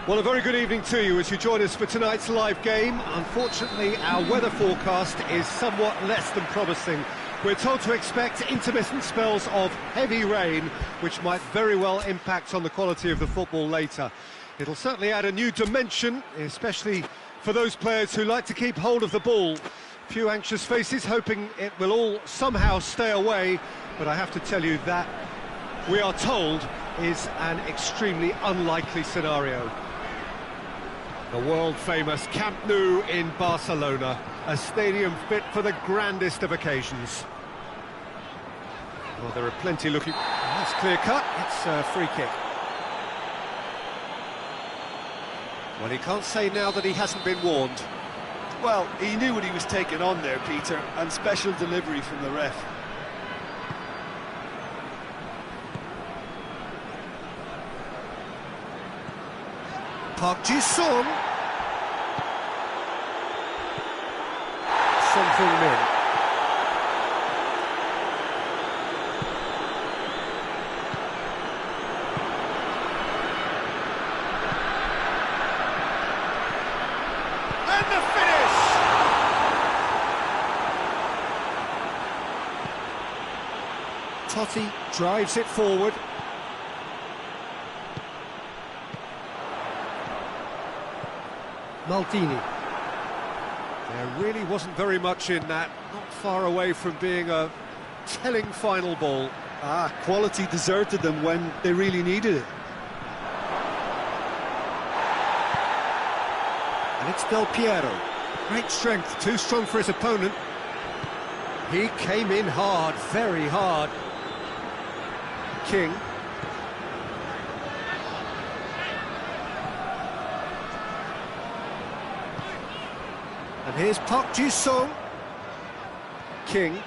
Well, a very good evening to you as you join us for tonight's live game. Unfortunately, our weather forecast is somewhat less than promising. We're told to expect intermittent spells of heavy rain, which might very well impact on the quality of the football later. It'll certainly add a new dimension, especially for those players who like to keep hold of the ball. Few anxious faces hoping it will all somehow stay away, but I have to tell you that we are told is an extremely unlikely scenario. The world-famous Camp Nou in Barcelona, a stadium fit for the grandest of occasions. Well, there are plenty looking... That's clear cut, it's a free kick. Well, he can't say now that he hasn't been warned. Well, he knew what he was taking on there, Peter, and special delivery from the ref. Park Ji-sung. Son Min. And the finish! Totti drives it forward. Maldini. There really wasn't very much in that, not far away from being a telling final ball. Quality deserted them when they really needed it. And it's Del Piero. Great strength, too strong for his opponent. He came in hard, very hard. King. And here's Park Ji-sung. King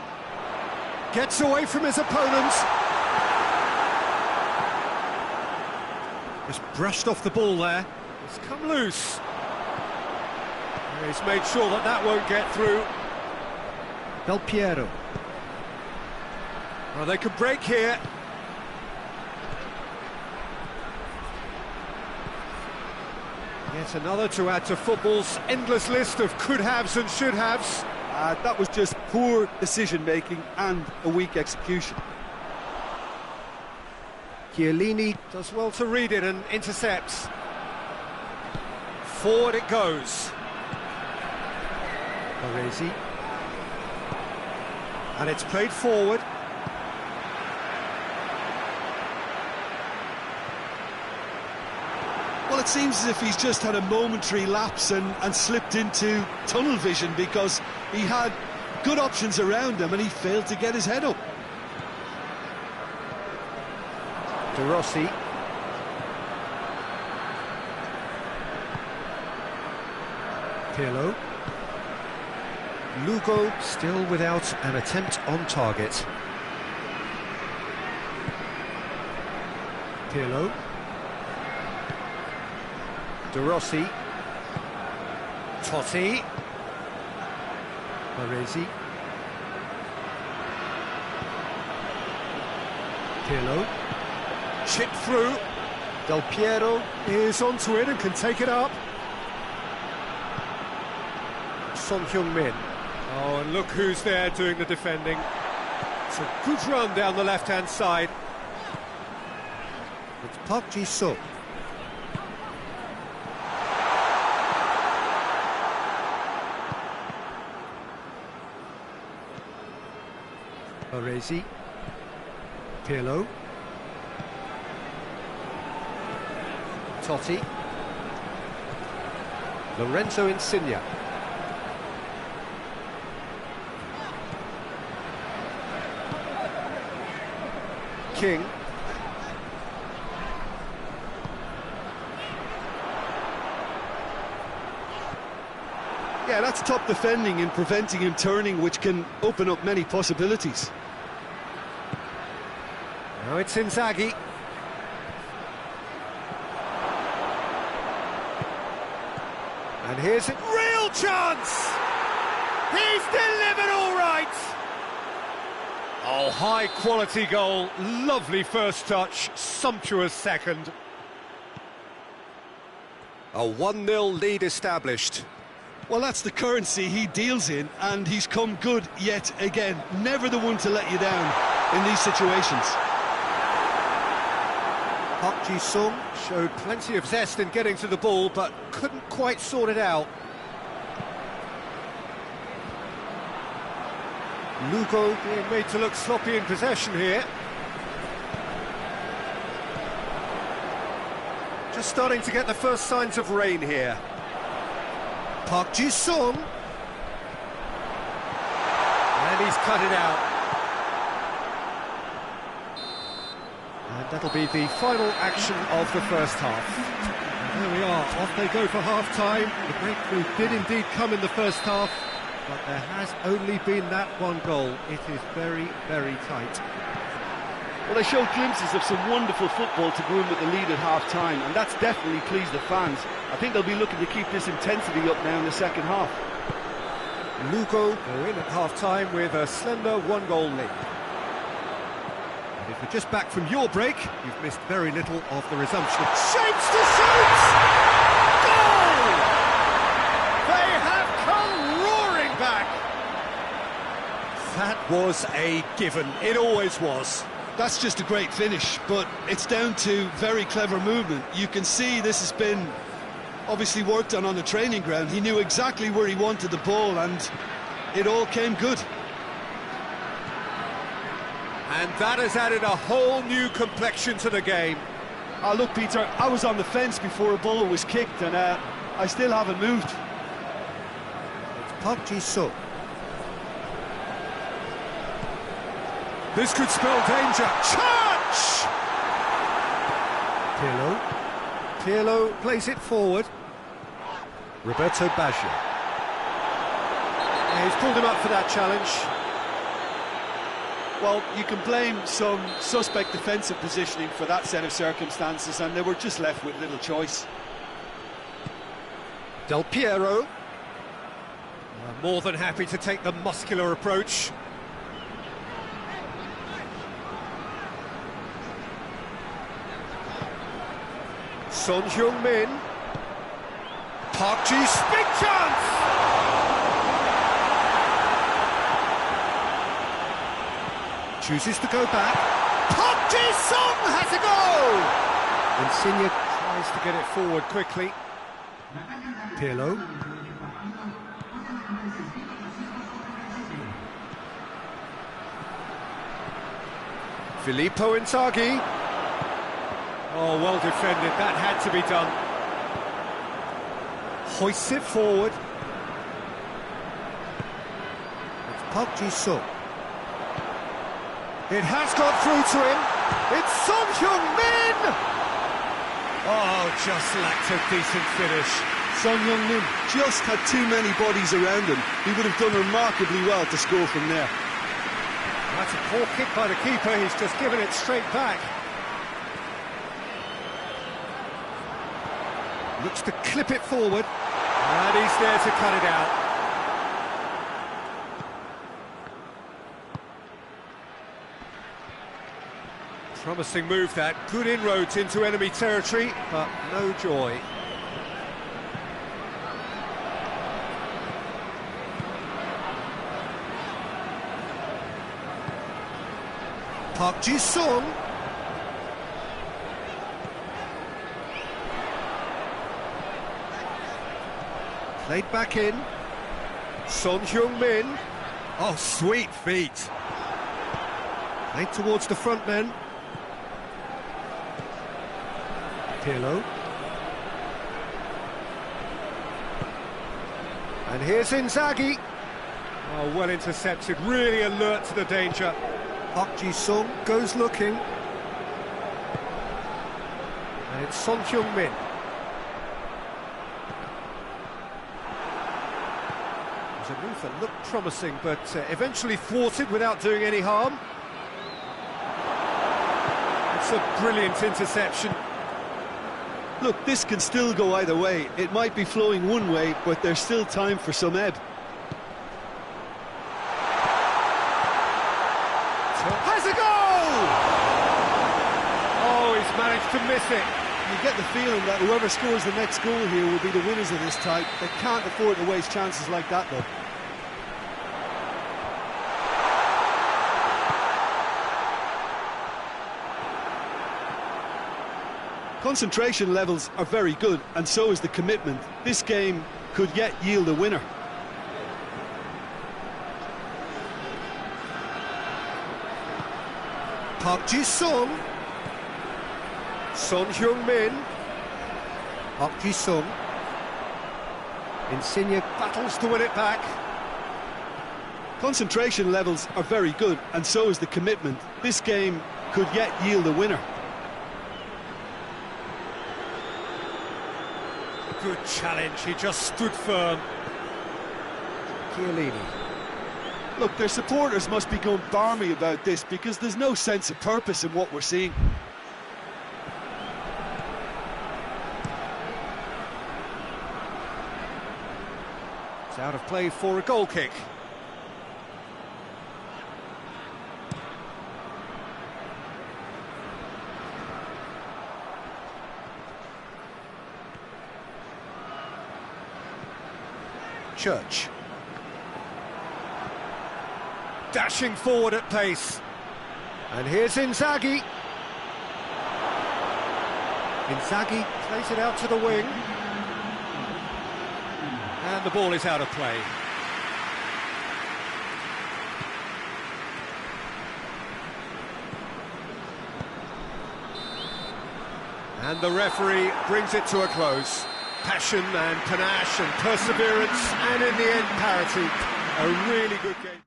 gets away from his opponent. Just brushed off the ball there. It's come loose. He's made sure that that won't get through. Del Piero. Well, they could break here. Yet another to add to football's endless list of could-haves and should-haves. That was just poor decision-making and a weak execution. Chiellini does well to read it and intercepts. Forward it goes. Baresi. And it's played forward. Well, it seems as if he's just had a momentary lapse and slipped into tunnel vision, because he had good options around him and he failed to get his head up. De Rossi. Pirlo. Lugo still without an attempt on target. Pirlo. De Rossi. Totti. Baresi. Pirlo. Chip through. Del Piero is onto it and can take it up. Son Min. Oh, and look who's there doing the defending. It's a good run down the left-hand side. It's Park Ji-sung. Baresi. Pirlo. Totti. Lorenzo Insigne. King. Yeah, that's top defending and preventing him turning, which can open up many possibilities. Now it's Inzaghi. And here's a real chance! He's delivered all right! Oh, high-quality goal, lovely first touch, sumptuous second. A 1-0 lead established. Well, that's the currency he deals in, and he's come good yet again. Never the one to let you down in these situations. Park Ji-sung showed plenty of zest in getting to the ball, but couldn't quite sort it out. Lugo being made to look sloppy in possession here. Just starting to get the first signs of rain here. Park Ji-sung. And he's cut it out. And that'll be the final action of the first half. And there we are, off they go for half-time. The breakthrough did indeed come in the first half, but there has only been that one goal. It is very, very tight. Well, they showed glimpses of some wonderful football to go in with the lead at half-time, and that's definitely pleased the fans. I think they'll be looking to keep this intensity up now in the second half. Lugo go in at half-time with a slender one-goal lead. And if you're just back from your break, you've missed very little of the resumption. Shapes to shoot! Goal! They have come roaring back! That was a given. It always was. That's just a great finish, but it's down to very clever movement. You can see this has been obviously worked on the training ground. He knew exactly where he wanted the ball, and it all came good. And that has added a whole new complexion to the game. Oh, look, Peter, I was on the fence before a ball was kicked, and I still haven't moved. It's Park Ji-sung. This could spell danger. Church! Pirlo plays it forward. Roberto Baggio. Yeah, he's pulled him up for that challenge. Well, you can blame some suspect defensive positioning for that set of circumstances, and they were just left with little choice. Del Piero. More than happy to take the muscular approach. Son Heung-min. Park Ji's big chance! Chooses to go back. Park Ji-sung has a goal! Insigne tries to get it forward quickly. Pirlo. Filippo Inzaghi. Oh, well defended, that had to be done. Hoists it forward. It's Park Ji-sung. It has got through to him. It's Son Heung-min! Oh, just lacked a decent finish. Son Heung-min just had too many bodies around him. He would have done remarkably well to score from there. That's a poor kick by the keeper, he's just given it straight back. Looks to clip it forward, and he's there to cut it out. Promising move that, good inroads into enemy territory, but no joy. Park Ji-sung. Played back in. Son Heung-min. Oh, sweet feet. Played towards the front men. Pirlo. And here's Inzaghi. Oh, well intercepted, really alert to the danger. Park Ji-sung goes looking. And it's Son Heung-min. A move that looked promising, but eventually thwarted without doing any harm. It's a brilliant interception. Look, this can still go either way. It might be flowing one way, but there's still time for some ebb. Has a goal! Oh, he's managed to miss it. You get the feeling that whoever scores the next goal here will be the winners of this tie. They can't afford to waste chances like that, though. Concentration levels are very good, and so is the commitment. This game could yet yield a winner. Park Ji-sung. Son Heung-min. Park Ji-sung. Insigne battles to win it back. Concentration levels are very good, and so is the commitment. This game could yet yield a winner. Good challenge, he just stood firm. Chiellini. Look, their supporters must be going barmy about this because there's no sense of purpose in what we're seeing. It's out of play for a goal kick. Church. Dashing forward at pace. And here's Inzaghi. Inzaghi plays it out to the wing. And the ball is out of play. And the referee brings it to a close. Passion and panache and perseverance, and in the end, parity. A really good game.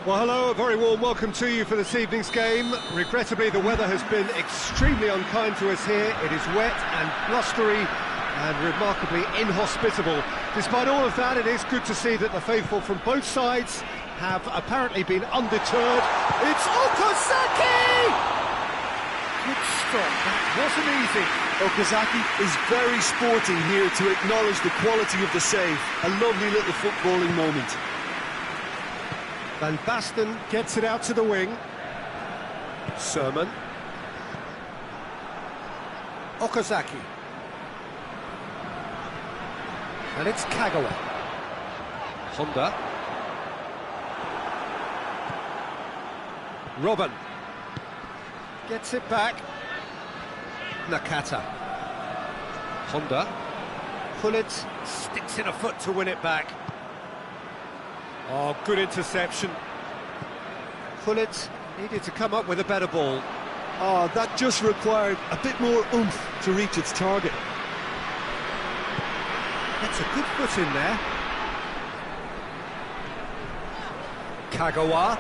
Well, hello, a very warm welcome to you for this evening's game. Regrettably, the weather has been extremely unkind to us here. It is wet and blustery and remarkably inhospitable. Despite all of that, it is good to see that the faithful from both sides have apparently been undeterred. It's Okazaki! Good stop, that wasn't easy. Okazaki is very sporting here to acknowledge the quality of the save. A lovely little footballing moment. Van Basten gets it out to the wing. Sermon. Okazaki. And it's Kagawa. Honda. Robin. Gets it back. Nakata. Honda. Pullet sticks in a foot to win it back. Oh, good interception. Pullet needed to come up with a better ball. Oh, that just required a bit more oomph to reach its target. Gets a good foot in there. Kagawa.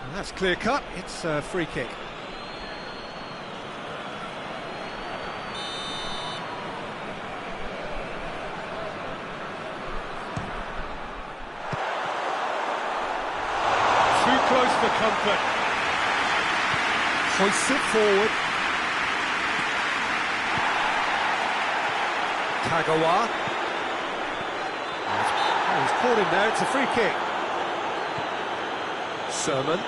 And that's clear cut. It's a free kick. Too close for comfort. Hoists it forward. Kagawa. Oh, he's caught him there, it's a free kick. Sermon.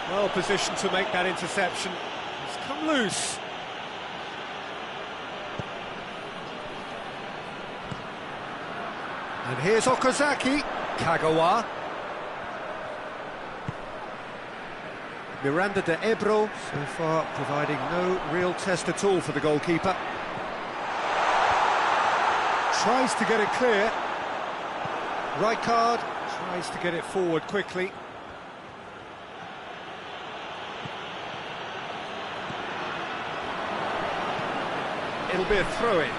Well positioned to make that interception. He's come loose. And here's Okazaki. Kagawa. Miranda de Ebro, so far providing no real test at all for the goalkeeper. Tries to get it clear. Rijkaard tries to get it forward quickly. It'll be a throw-in.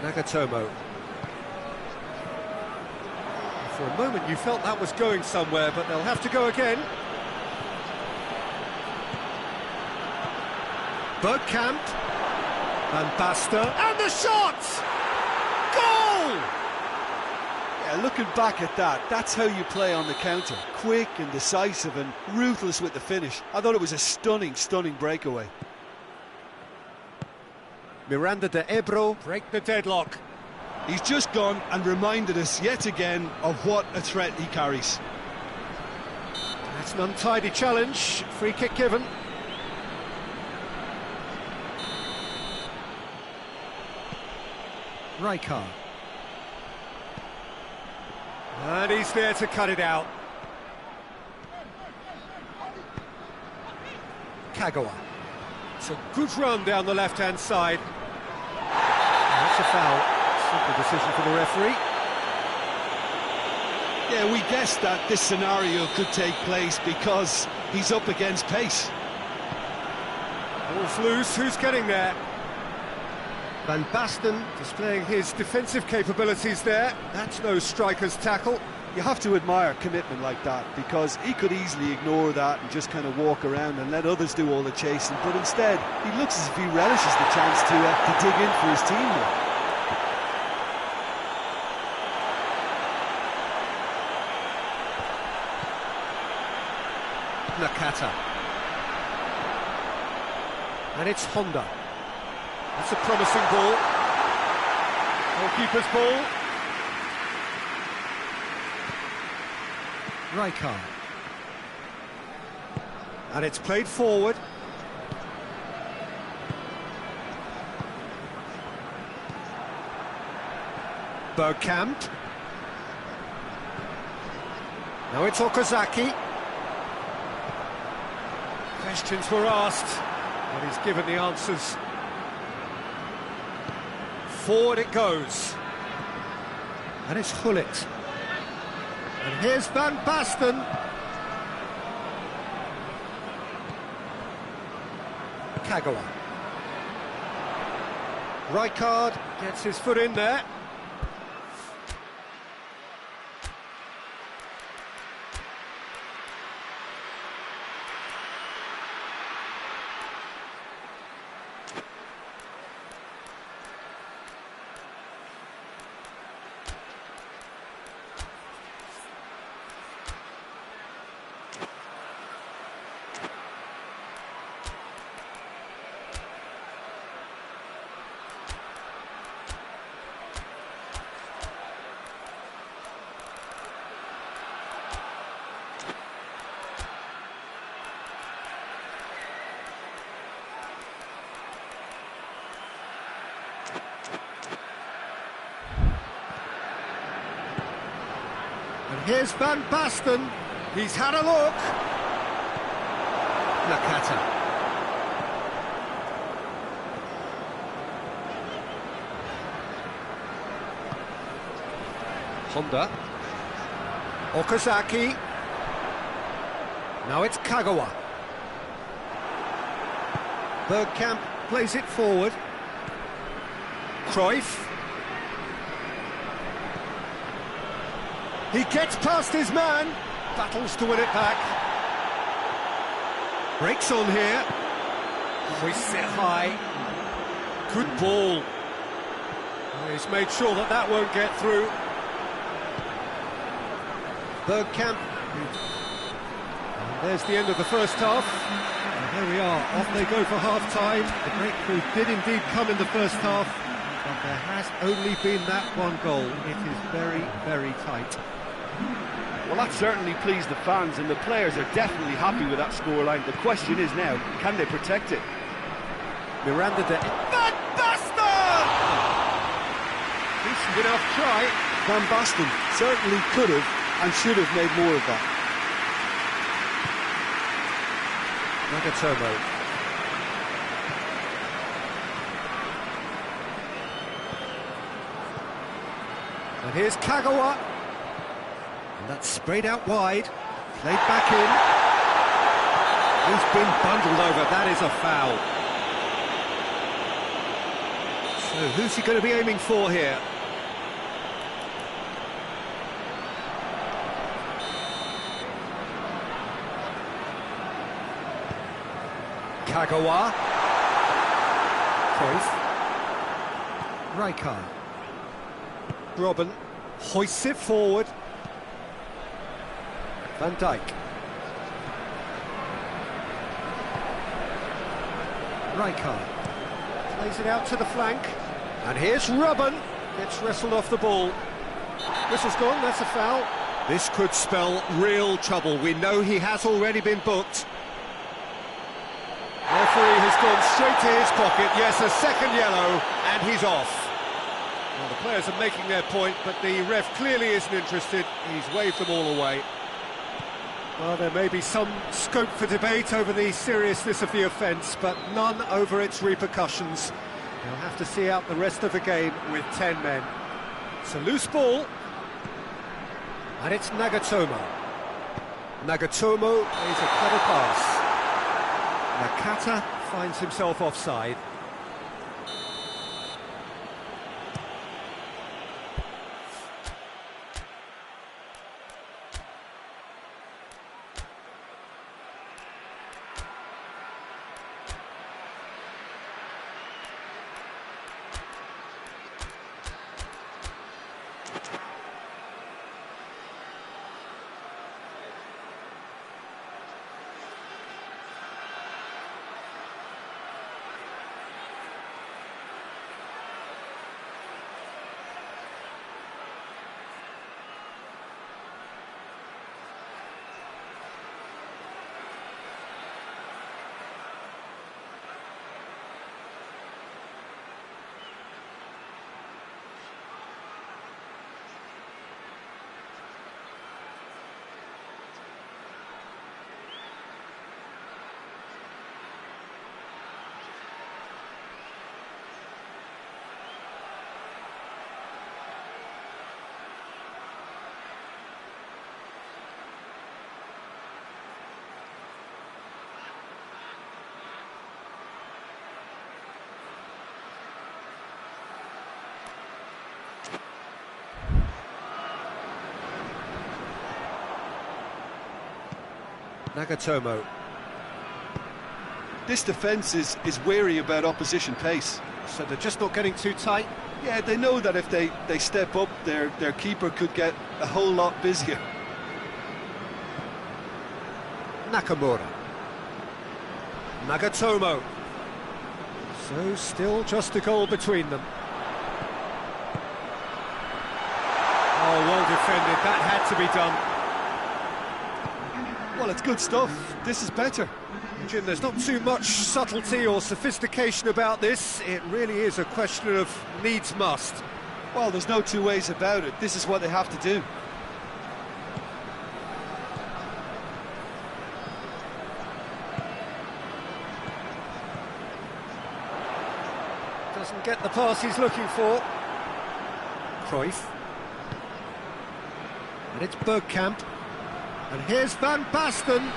Nagatomo. For a moment you felt that was going somewhere, but they'll have to go again. Bergkamp. Van Basten. And the shot! Goal! Yeah, looking back at that, that's how you play on the counter. Quick and decisive and ruthless with the finish. I thought it was a stunning, stunning breakaway. Miranda de Ebro break the deadlock. He's just gone and reminded us yet again of what a threat he carries. That's an untidy challenge. Free kick given. Rijkaard. And he's there to cut it out. Kagawa. It's a good run down the left-hand side. That's a foul. Simple decision for the referee. Yeah, we guessed that this scenario could take place because he's up against pace. Ball's loose, who's getting there? Van Basten displaying his defensive capabilities there. That's no striker's tackle. You have to admire commitment like that, because he could easily ignore that and just kind of walk around and let others do all the chasing, but instead he looks as if he relishes the chance to dig in for his team here. Nakata. And it's Honda. That's a promising ball. Goalkeeper's ball. Rijkaard. And it's played forward. Bergkamp. Now it's Okazaki. Questions were asked, but he's given the answers. Forward it goes. And it's Hullet. And here's Van Basten. Kagawa. Rijkaard gets his foot in there. And here's Van Basten. He's had a look. Nakata. Honda. Okazaki. Now it's Kagawa. Bergkamp plays it forward. Cruyff. He gets past his man, battles to win it back. Breaks on here. Hoists it high. Good ball. Oh, he's made sure that that won't get through. Bergkamp. And there's the end of the first half. And there we are, off they go for half-time. The breakthrough did indeed come in the first half, but there has only been that one goal. It is very, very tight. Well, that certainly pleased the fans, and the players are definitely happy with that scoreline. The question is now, can they protect it? Miranda de... Van Basten! Decent enough try. Van Basten certainly could have and should have made more of that. Nagatomo. And here's Kagawa. And that's sprayed out wide. Played back in. He's been bundled over. That is a foul. So who's he going to be aiming for here? Kagawa. Cruyff. Rijkaard. Robben hoists it forward. Van Dijk. Rijkaard plays it out to the flank, and here's Robben, gets wrestled off the ball. Whistle's gone, that's a foul. This could spell real trouble. We know he has already been booked. Referee has gone straight to his pocket. Yes, a second yellow, and he's off. Well, the players are making their point, but the ref clearly isn't interested. He's waved them all away. Well, there may be some scope for debate over the seriousness of the offence, but none over its repercussions. They'll have to see out the rest of the game with 10 men. It's a loose ball, and it's Nagatomo. Nagatomo plays a clever pass. Nakata finds himself offside. Nagatomo. This defence is wary about opposition pace. So they're just not getting too tight. Yeah, they know that if they step up, their keeper could get a whole lot busier. Nakamura. Nagatomo. So still just a goal between them. Oh, well defended. That had to be done. Well, it's good stuff. This is better. Jim, there's not too much subtlety or sophistication about this. It really is a question of needs must. Well, there's no two ways about it. This is what they have to do. Doesn't get the pass he's looking for. Cruyff. And it's Bergkamp. And here's Van Basten.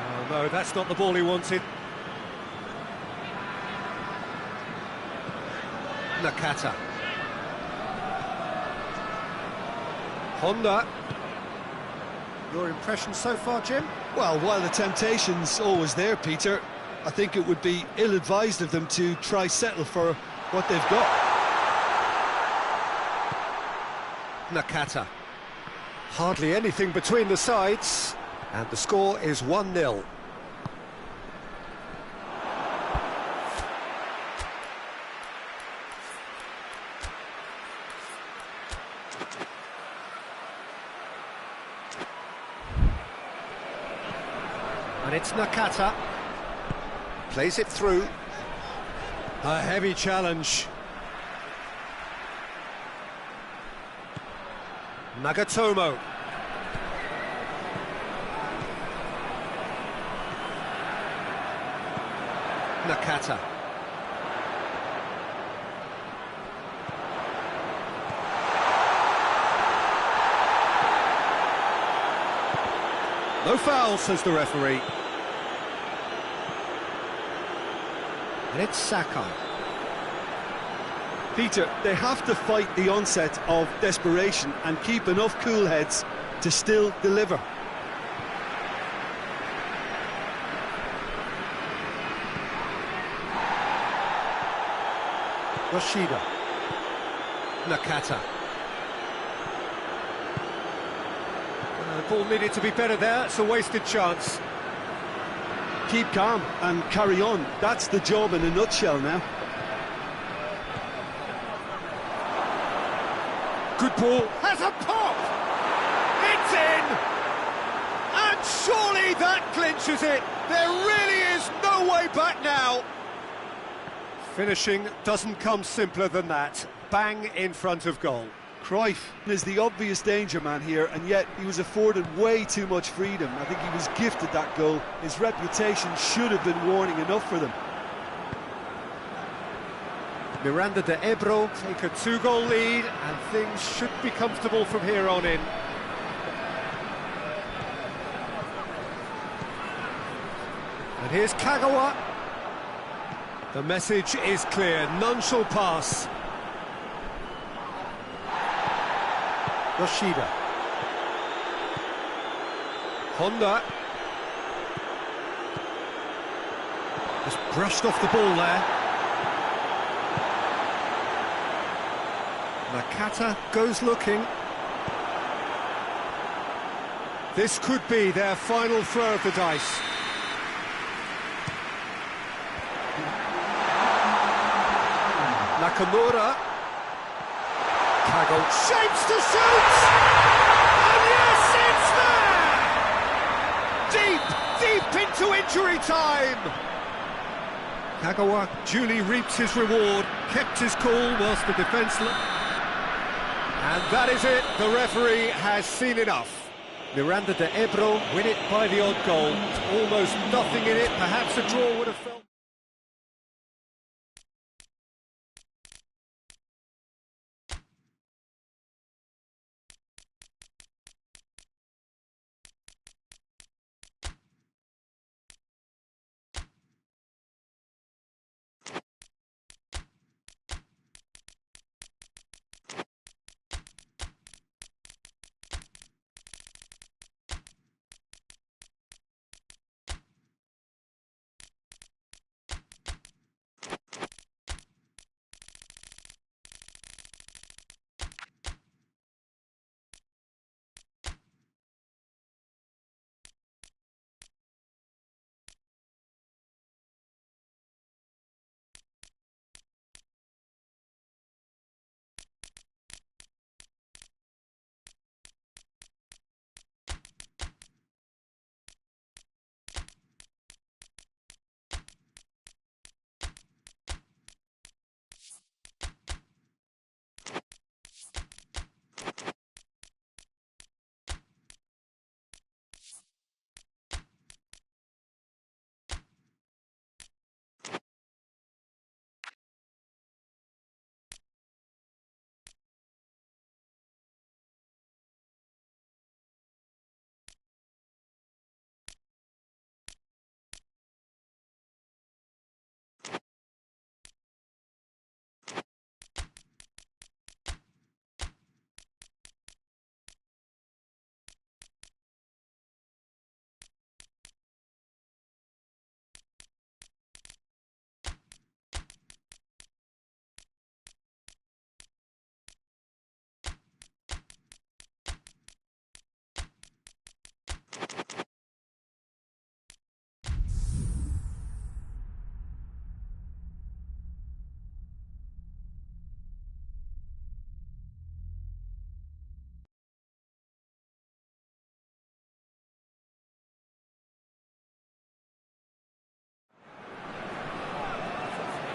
Oh no, that's not the ball he wanted. Nakata. Honda. Your impression so far, Jim? Well, while the temptation's always there, Peter, I think it would be ill-advised of them to try settle for what they've got. Nakata. Hardly anything between the sides, and the score is 1-0. And it's Nakata. Plays it through. A heavy challenge. Nagatomo. Nakata. No foul, says the referee. And it's Saka. Peter, they have to fight the onset of desperation and keep enough cool heads to still deliver. Rashida. Nakata. The ball needed to be better there, it's a wasted chance. Keep calm and carry on. That's the job in a nutshell now. Good ball. Has a pop! It's in! And surely that clinches it! There really is no way back now! Finishing doesn't come simpler than that. Bang in front of goal. Cruyff is the obvious danger man here, and yet he was afforded way too much freedom. I think he was gifted that goal. His reputation should have been warning enough for them. Miranda de Ebro take a 2-goal lead, and things should be comfortable from here on in. And here's Kagawa. The message is clear, none shall pass. Yoshida. Honda. Just brushed off the ball there. Nakata goes looking. This could be their final throw of the dice. Nakamura. Kago shapes to shoot! And yes, it's there! Deep into injury time! Kagawa duly reaps his reward, kept his cool whilst the defence... And that is it, the referee has seen enough. Miranda de Ebro win it by the odd goal. Almost nothing in it, perhaps a draw would have felt...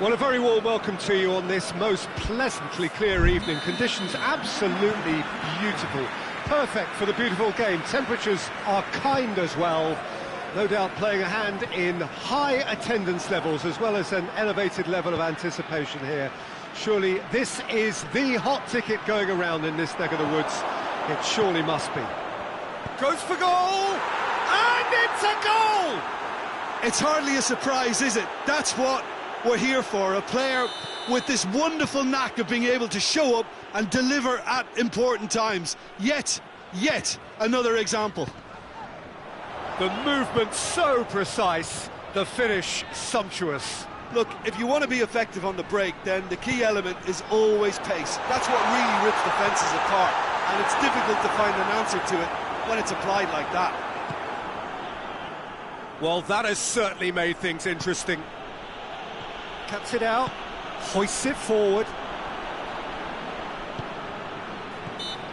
Well, a very warm welcome to you on this most pleasantly clear evening. Conditions absolutely beautiful. Perfect for the beautiful game. Temperatures are kind as well. No doubt playing a hand in high attendance levels as well as an elevated level of anticipation here. Surely this is the hot ticket going around in this neck of the woods. It surely must be. Goes for goal! And it's a goal! It's hardly a surprise, is it? That's what we're here for, a player with this wonderful knack of being able to show up and deliver at important times. Yet another example. The movement so precise, the finish sumptuous. Look, if you want to be effective on the break, then the key element is always pace. That's what really rips defences apart, and it's difficult to find an answer to it when it's applied like that. Well, that has certainly made things interesting. Cuts it out, hoists it forward.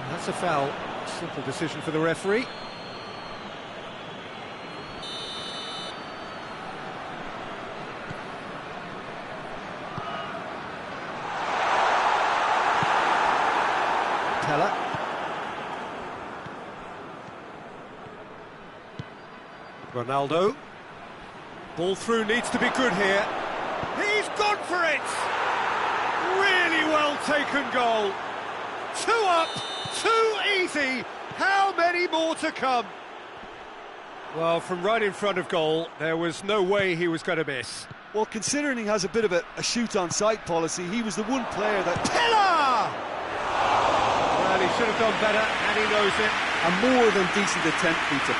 That's a foul. Simple decision for the referee. Ronaldo. Ball through, needs to be good here. He's gone for it! Really well taken goal. 2 up, 2 easy. How many more to come? Well, from right in front of goal, there was no way he was going to miss. Well, considering he has a bit of a shoot-on-sight policy, he was the one player that... Pillar! Well, he should have done better, and he knows it. A more than decent attempt, Peter.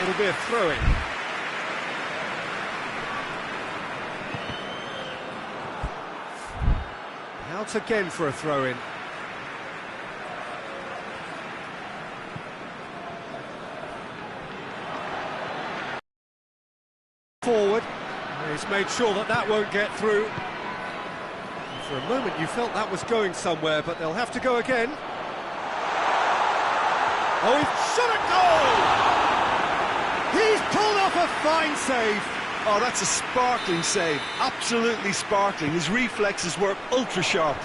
It'll be a throw-in. Out again for a throw-in. Forward. He's made sure that that won't get through. For a moment you felt that was going somewhere, but they'll have to go again. Oh, he's shot at goal! He's pulled off a fine save. Oh, that's a sparkling save. Absolutely sparkling. His reflexes were ultra sharp.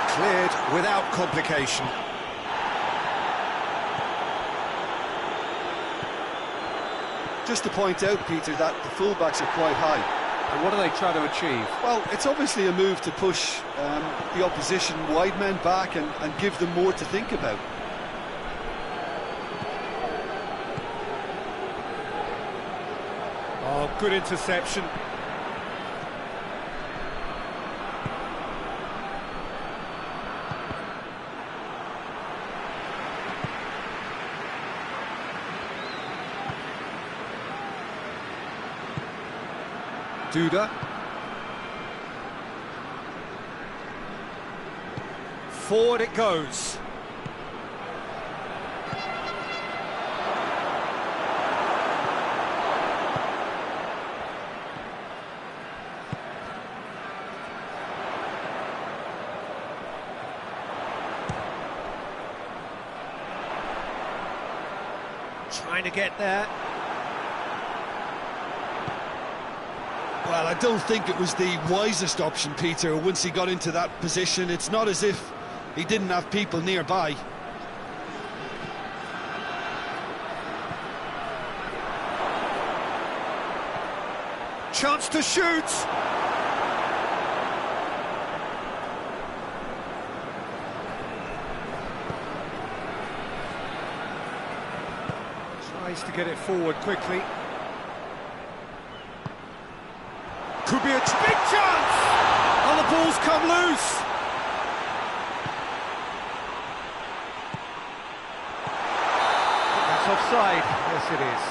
Cleared without complication. Just to point out, Peter, that the fullbacks are quite high. And what are they trying to achieve? Well, it's obviously a move to push the opposition wide men back and give them more to think about. Oh, good interception. Duda. Forward it goes. Trying to get there. Well, I don't think it was the wisest option, Peter, once he got into that position. It's not as if he didn't have people nearby. Chance to shoot! Tries to get it forward quickly. Could be a big chance! And the ball's come loose! That's offside. Yes, it is.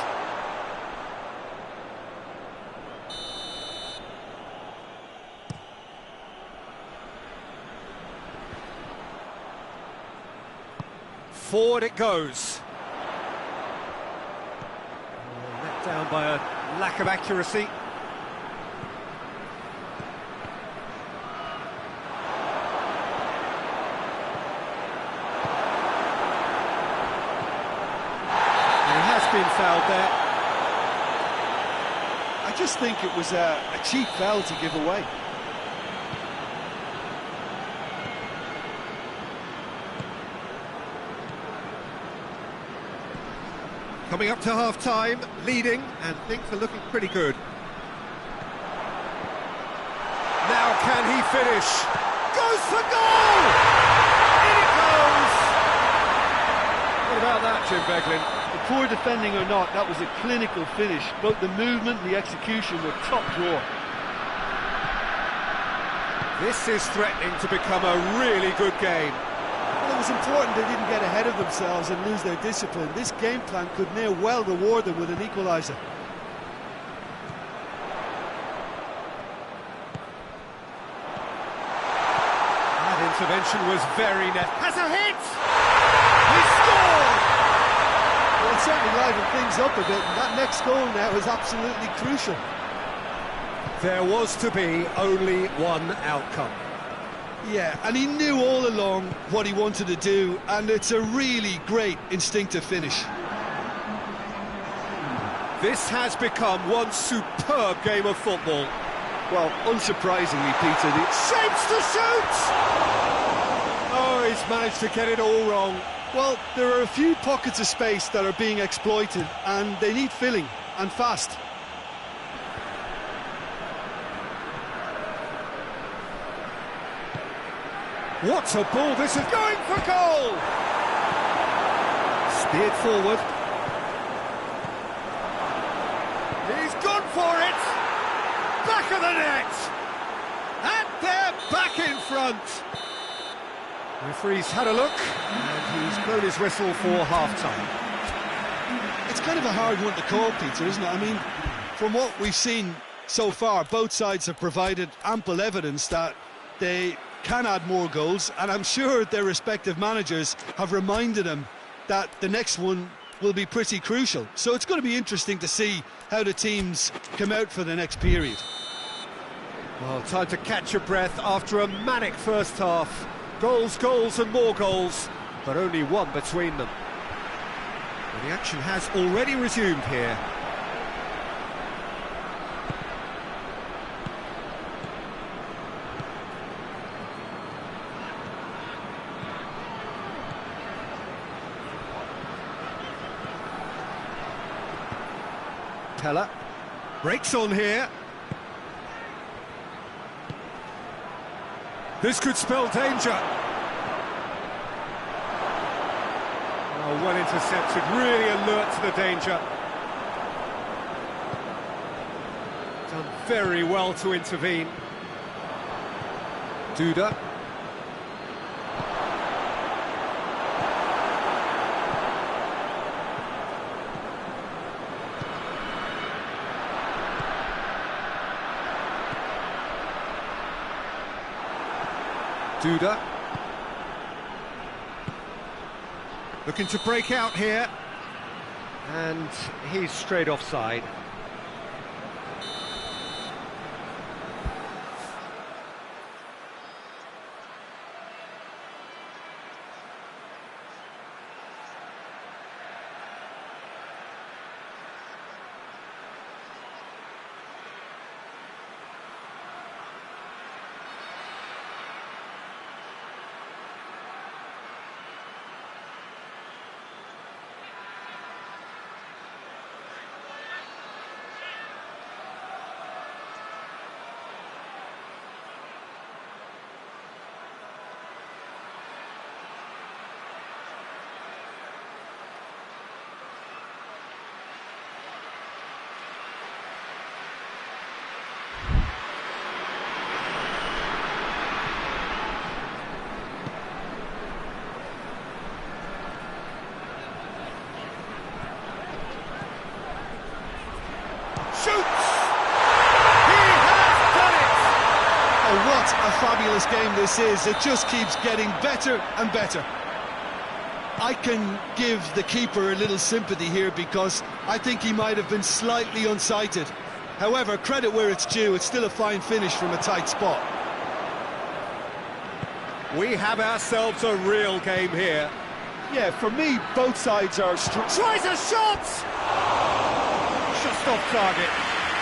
Forward it goes. Oh, let down by a lack of accuracy. Been fouled there. I just think it was a cheap foul to give away. Coming up to half-time, leading, and things are looking pretty good. Now can he finish? Goes for goal! In it goes! What about that? touch in Beglin. The poor defending or not, that was a clinical finish. Both the movement and the execution were top drawer. This is threatening to become a really good game. Well, it was important they didn't get ahead of themselves and lose their discipline. This game plan could near well reward them with an equaliser. Intervention was very net. Has a hit! He scored! Well, it certainly livened things up a bit, and that next goal now is absolutely crucial. There was to be only one outcome. Yeah, and he knew all along what he wanted to do, and it's a really great instinctive finish. This has become one superb game of football. Well, unsurprisingly, Peter, the Shapes to shoot! Oh, he's managed to get it all wrong. Well, there are a few pockets of space that are being exploited, and they need filling, and fast. What a ball, this is going for goal! Steered forward. He's gone for it! Back of the net! And they're back in front! The referee's had a look, and he's blown his whistle for half-time. It's kind of a hard one to call, Peter, isn't it? I mean, from what we've seen so far, both sides have provided ample evidence that they can add more goals, and I'm sure their respective managers have reminded them that the next one will be pretty crucial. So it's going to be interesting to see how the teams come out for the next period. Well, time to catch your breath after a manic first half. Goals, goals and more goals, but only one between them. And the action has already resumed here. Teller breaks on here. This could spell danger. Oh, well intercepted, really alert to the danger. Done very well to intervene. Duda. Duda. Looking to break out here. And he's straight offside. A fabulous game this is. It just keeps getting better and better. I can give the keeper a little sympathy here because I think he might have been slightly unsighted. However, credit where it's due, it's still a fine finish from a tight spot. We have ourselves a real game here. Yeah, for me, both sides are Tries a shot! Just off target.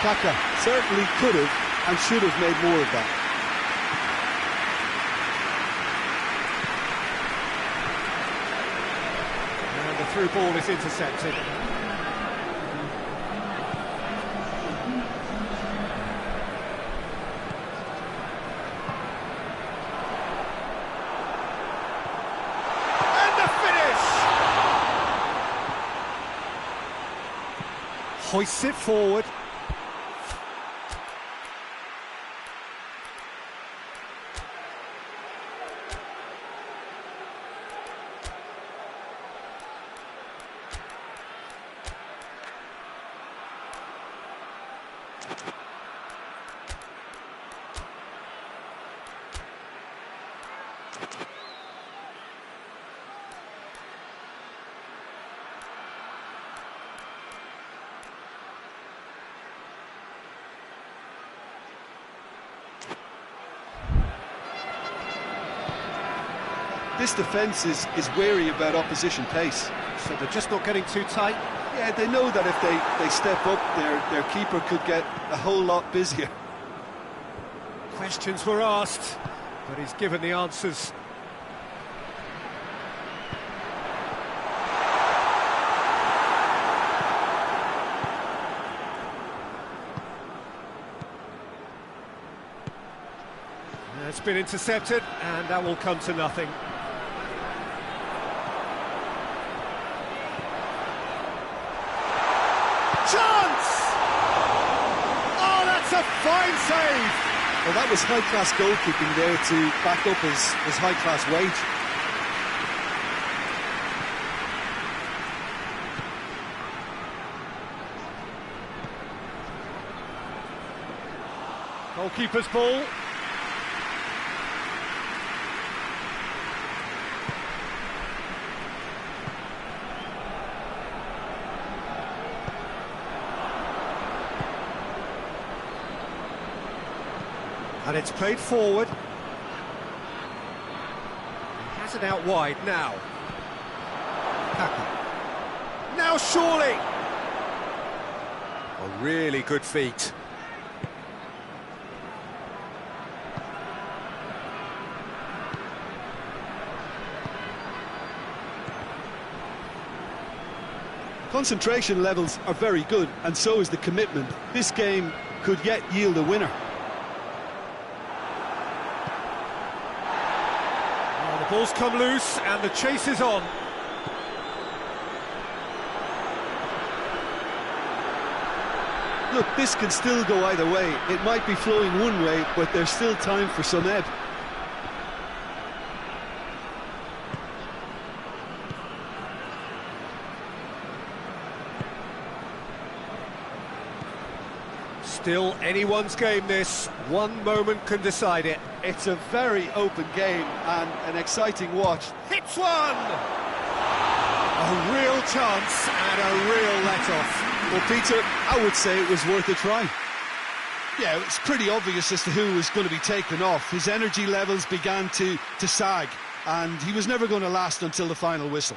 Kaka certainly could have and should have made more of that. And the through ball is intercepted. Hoists it forward. This defence is wary about opposition pace. So they're just not getting too tight. Yeah, they know that if they step up, their keeper could get a whole lot busier. Questions were asked, but he's given the answers. It's been intercepted, and that will come to nothing. Chance! Oh, that's a fine save! Well, that was high-class goalkeeping there to back up his high-class weight. Goalkeeper's ball. And it's played forward. He has it out wide now. Packer. Now surely! A really good feat. Concentration levels are very good, and so is the commitment. This game could yet yield a winner. Ball's come loose and the chase is on. Look, this can still go either way. It might be flowing one way, but there's still time for some ebb. Still anyone's game this. One moment can decide it. It's a very open game and an exciting watch. Hits one! A real chance and a real let-off. Well, Peter, I would say it was worth a try. Yeah, it's pretty obvious as to who was going to be taken off. His energy levels began to sag, and he was never going to last until the final whistle.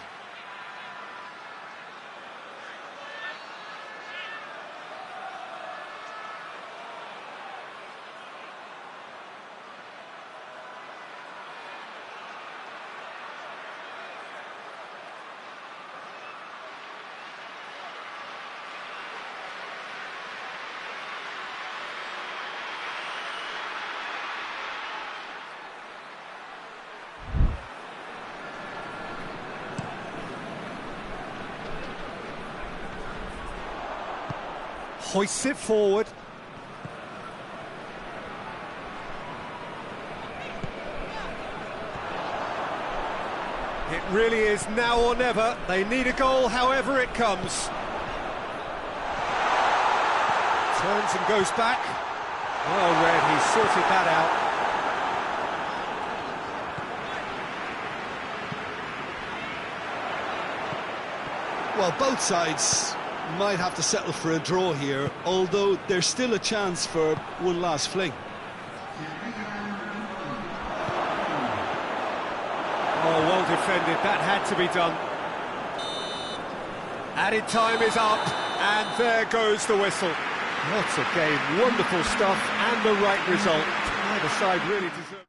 Hoists it forward. It really is now or never. They need a goal however it comes. Turns and goes back. Well read, he's sorted that out. Well, both sides might have to settle for a draw here, although there's still a chance for one last fling. Oh, well defended, that had to be done. Added time is up, and there goes the whistle. What a game, wonderful stuff, and the right result. Neither side really deserved.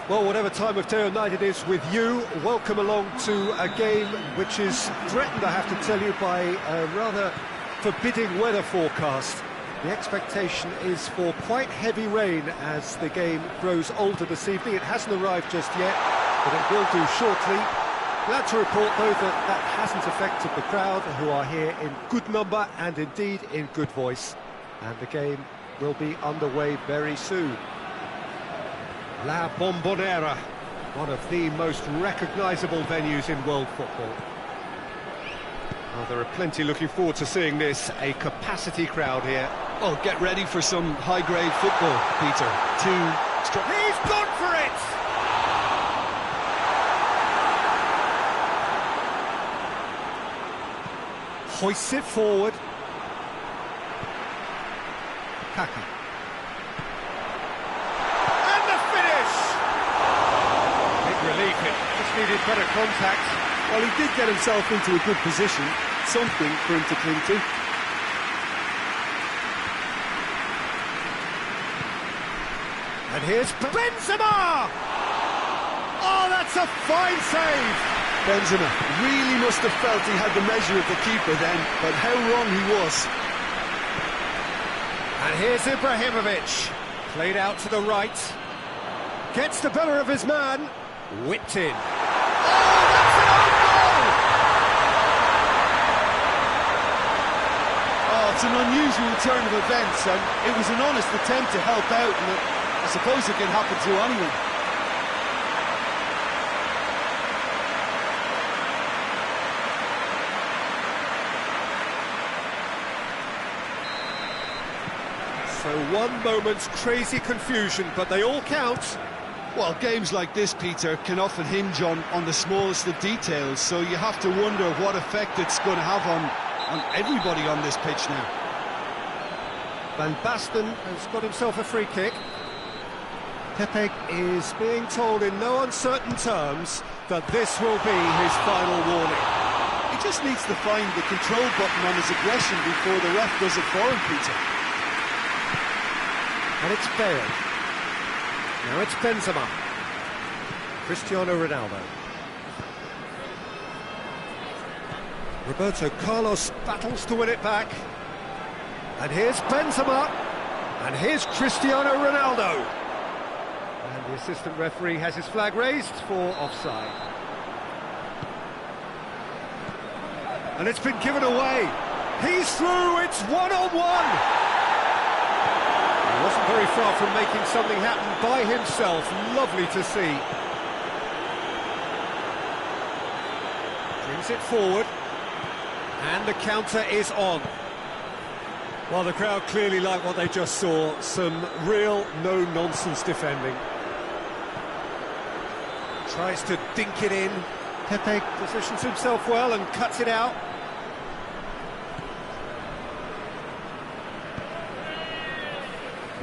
Well, whatever time of day or night it is with you, welcome along to a game which is threatened, I have to tell you, by a rather forbidding weather forecast. The expectation is for quite heavy rain as the game grows older this evening. It hasn't arrived just yet, but it will do shortly. Glad to report, though, that that hasn't affected the crowd, who are here in good number and indeed in good voice. And the game will be underway very soon. La Bombonera, one of the most recognisable venues in world football. Well, there are plenty looking forward to seeing this, a capacity crowd here. Oh, get ready for some high-grade football, Peter. He's gone for it! Hoists it forward. Kaka. And the finish! Big relief, it just needed better contact. Well, he did get himself into a good position, something for him to cling to. And here's Benzema! Oh, that's a fine save! Benzema really must have felt he had the measure of the keeper then, but how wrong he was. And here's Ibrahimovic, played out to the right, gets the better of his man, whipped in. Oh, that's an own goal! Oh, it's an unusual turn of events, and it was an honest attempt to help out, and I suppose it can happen to anyone. So one moment's crazy confusion, but they all count. Well, games like this, Peter, can often hinge on the smallest of details, so you have to wonder what effect it's going to have on everybody on this pitch now. Van Basten has got himself a free kick. Pepe is being told in no uncertain terms that this will be his final warning. He just needs to find the control button on his aggression before the ref does it for him, Peter. And it's Bale. Now it's Benzema. Cristiano Ronaldo. Roberto Carlos battles to win it back. And here's Benzema. And here's Cristiano Ronaldo. And the assistant referee has his flag raised for offside. And it's been given away. He's through, it's one-on-one. He wasn't very far from making something happen by himself. Lovely to see. Brings it forward. And the counter is on. Well, the crowd clearly like what they just saw. Some real no-nonsense defending. Tries to dink it in. Pepe positions himself well and cuts it out.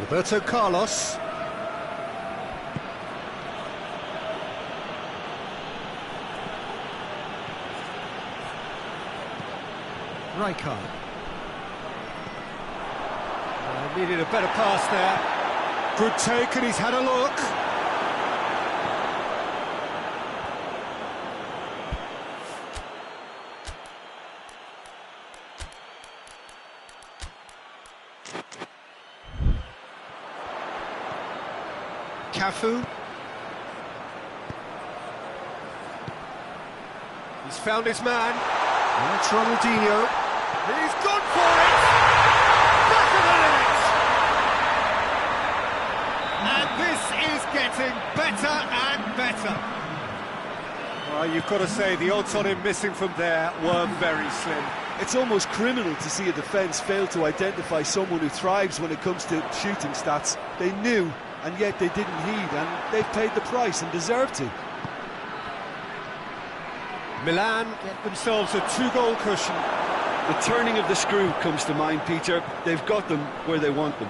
Roberto Carlos. Rijkaard. Needed a better pass there. Good take, and he's had a look. Cafu. He's found his man. That's Ronaldinho. He's gone for it! Back of the net! And this is getting better and better. Well, you've got to say, the odds on him missing from there were very slim. It's almost criminal to see a defence fail to identify someone who thrives when it comes to shooting stats. They knew, and yet they didn't heed, and they've paid the price and deserve to. Milan get themselves a 2-goal cushion. The turning of the screw comes to mind, Peter. They've got them where they want them.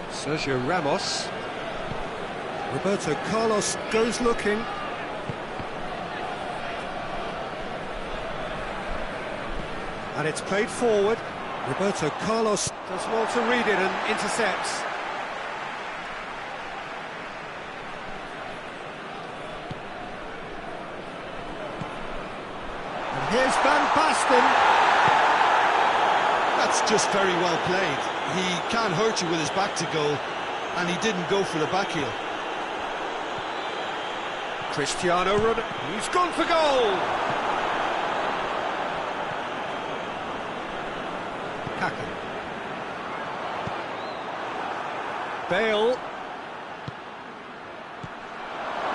Sergio Ramos. Roberto Carlos goes looking. And it's played forward. Roberto Carlos does well to read it and intercepts. Here's Van Basten. That's just very well played. He can't hurt you with his back to goal, and he didn't go for the back heel. Cristiano Ronaldo. He's gone for goal. Kaká. Bale.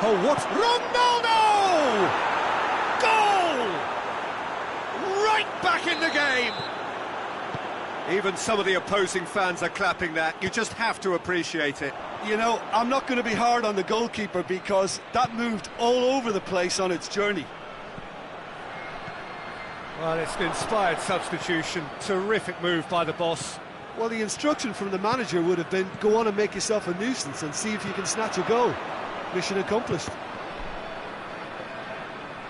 Oh, what? Ronaldo! Goal! Right back in the game. Even some of the opposing fans are clapping that. You just have to appreciate it. You know, I'm not going to be hard on the goalkeeper because that moved all over the place on its journey. Well, it's an inspired substitution. Terrific move by the boss. Well, the instruction from the manager would have been, go on and make yourself a nuisance and see if you can snatch a goal. Mission accomplished.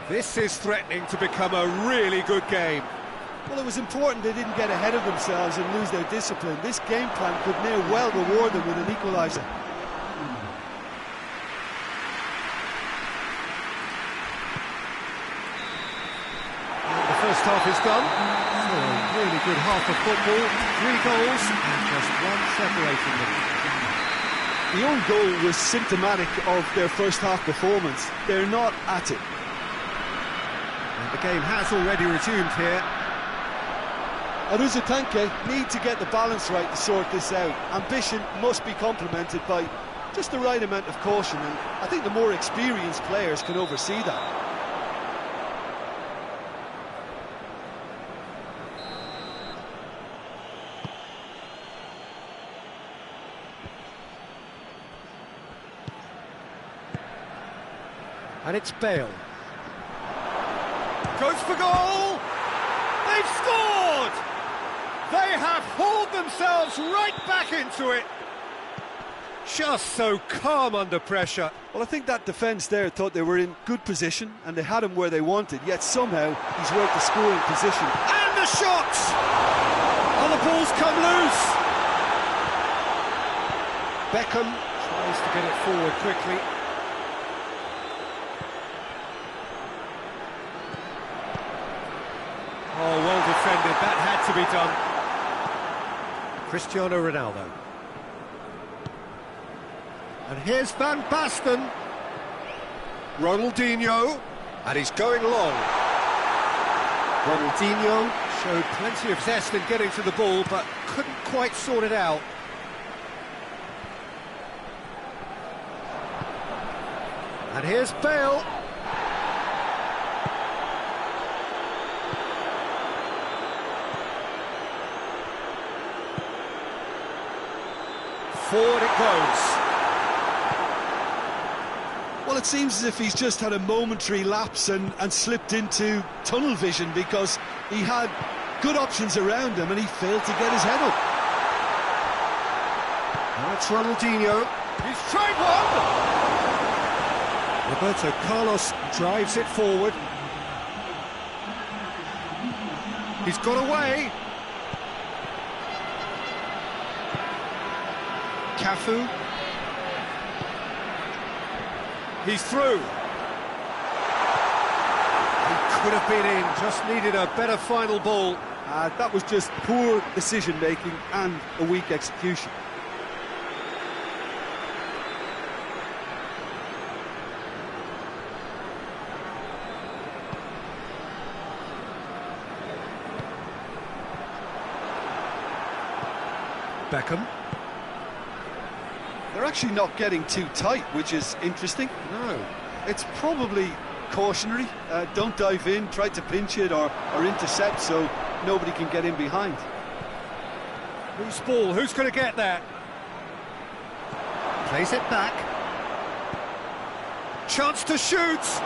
This is threatening to become a really good game. Well, it was important they didn't get ahead of themselves and lose their discipline. This game plan could near well reward them with an equaliser. The first half is done. So a really good half of football. 3 goals and just one separating them. The own goal was symptomatic of their first half performance. They're not at it. And the game has already resumed here. Aruzatanke need to get the balance right to sort this out. Ambition must be complemented by just the right amount of caution, and I think the more experienced players can oversee that. And it's Bale. Goes for goal! They've scored! They have hauled themselves right back into it. Just so calm under pressure. Well, I think that defence there thought they were in good position and they had him where they wanted, yet somehow he's worked the scoring position. And the shot! Oh, the ball's come loose. Beckham tries to get it forward quickly. Oh, well defended. That had to be done. Cristiano Ronaldo. And here's Van Basten. Ronaldinho. And he's going long. Ronaldinho showed plenty of zest in getting to the ball, but couldn't quite sort it out. And here's Bale. Forward it goes. Well, it seems as if he's just had a momentary lapse and slipped into tunnel vision because he had good options around him and he failed to get his head up. Now it's Ronaldinho. He's tried one! Roberto Carlos drives it forward. He's got away. Cafu. He's through. He could have been in, just needed a better final ball. That was just poor decision-making and a weak execution. Beckham. They're actually not getting too tight, which is interesting. No. It's probably cautionary. Don't dive in, try to pinch it or intercept so nobody can get in behind. Whose ball? Who's going to get that? Plays it back. Chance to shoot!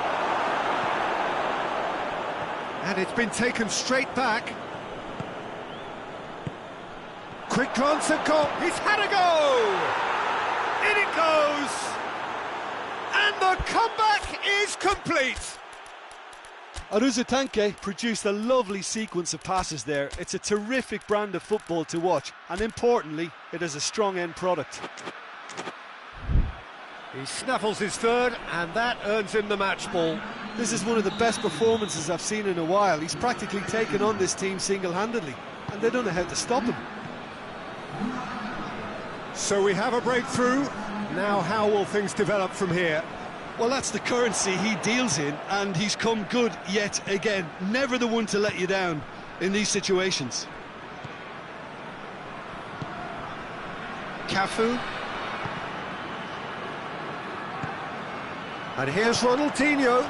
And it's been taken straight back. Quick glance at goal. He's had a go! In it goes! And the comeback is complete! Aruzatanke produced a lovely sequence of passes there. It's a terrific brand of football to watch, and importantly, it is a strong end product. He snaffles his third, and that earns him the match ball. This is one of the best performances I've seen in a while. He's practically taken on this team single-handedly, and they don't know how to stop him. So we have a breakthrough. Now how will things develop from here? Well, that's the currency he deals in, and he's come good yet again. Never the one to let you down in these situations. Cafu. And here's Ronaldinho.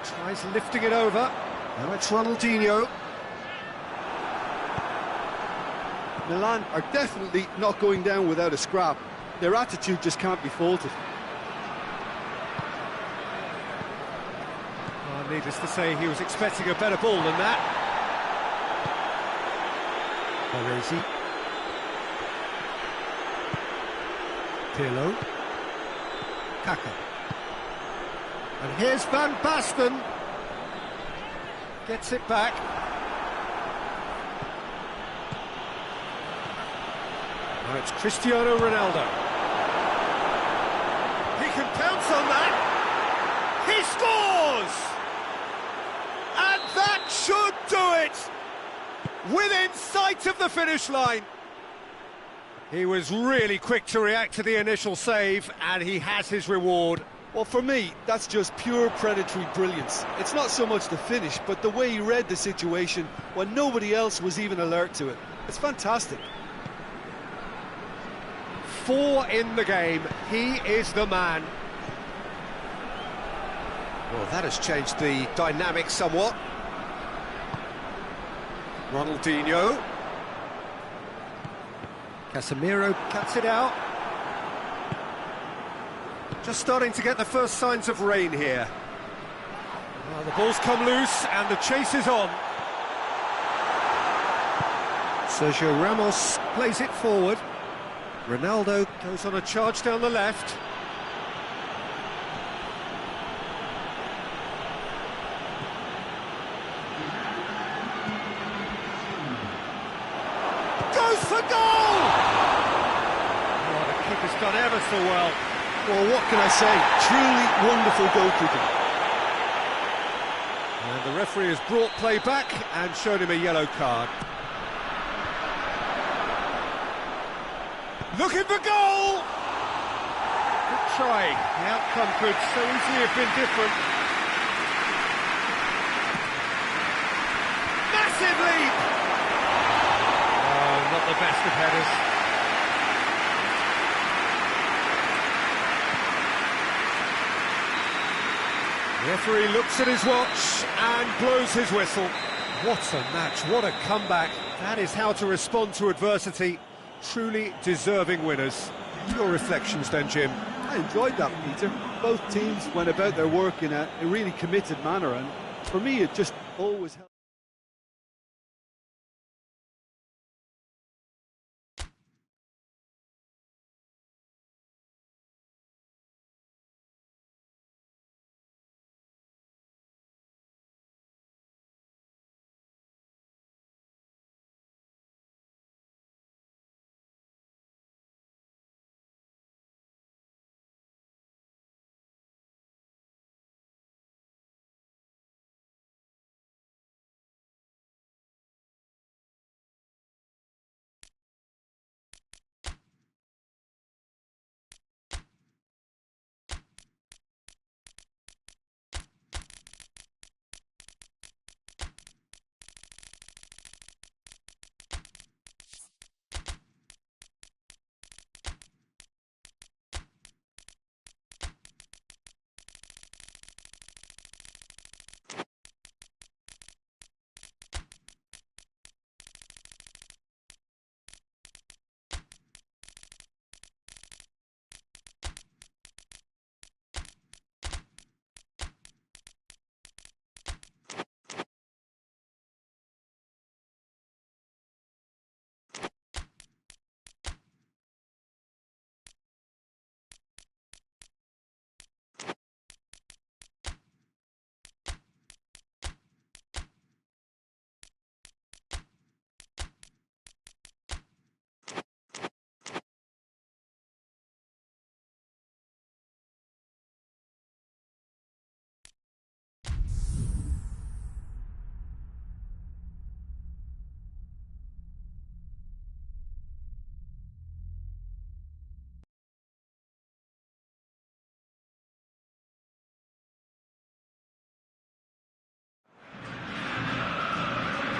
Tries lifting it over. Now it's Ronaldinho. Milan are definitely not going down without a scrap. Their attitude just can't be faulted. Oh, needless to say, he was expecting a better ball than that. Baresi. Pirlo. Kaka. And here's Van Basten. Gets it back. Now it's Cristiano Ronaldo. He can pounce on that. He scores! And that should do it! Within sight of the finish line. He was really quick to react to the initial save, and he has his reward. Well, for me, that's just pure predatory brilliance. It's not so much the finish, but the way he read the situation when nobody else was even alert to it. It's fantastic. 4 in the game. He is the man. Well, that has changed the dynamic somewhat. Ronaldinho. Casemiro cuts it out. Just starting to get the first signs of rain here. Well, the ball's come loose and the chase is on. Sergio Ramos plays it forward. Ronaldo goes on a charge down the left. Goes for goal! Oh, the keeper's done ever so well. Well, what can I say? Truly wonderful goalkeeping. And the referee has brought play back and shown him a yellow card. Looking for goal! Good try. The outcome could so easily have been different. Massive lead! Oh, not the best of headers. The referee looks at his watch and blows his whistle. What a match, what a comeback. That is how to respond to adversity. Truly deserving winners. Your reflections then, Jim? I enjoyed that, Peter. Both teams went about their work in a really committed manner, and for me it just always helped.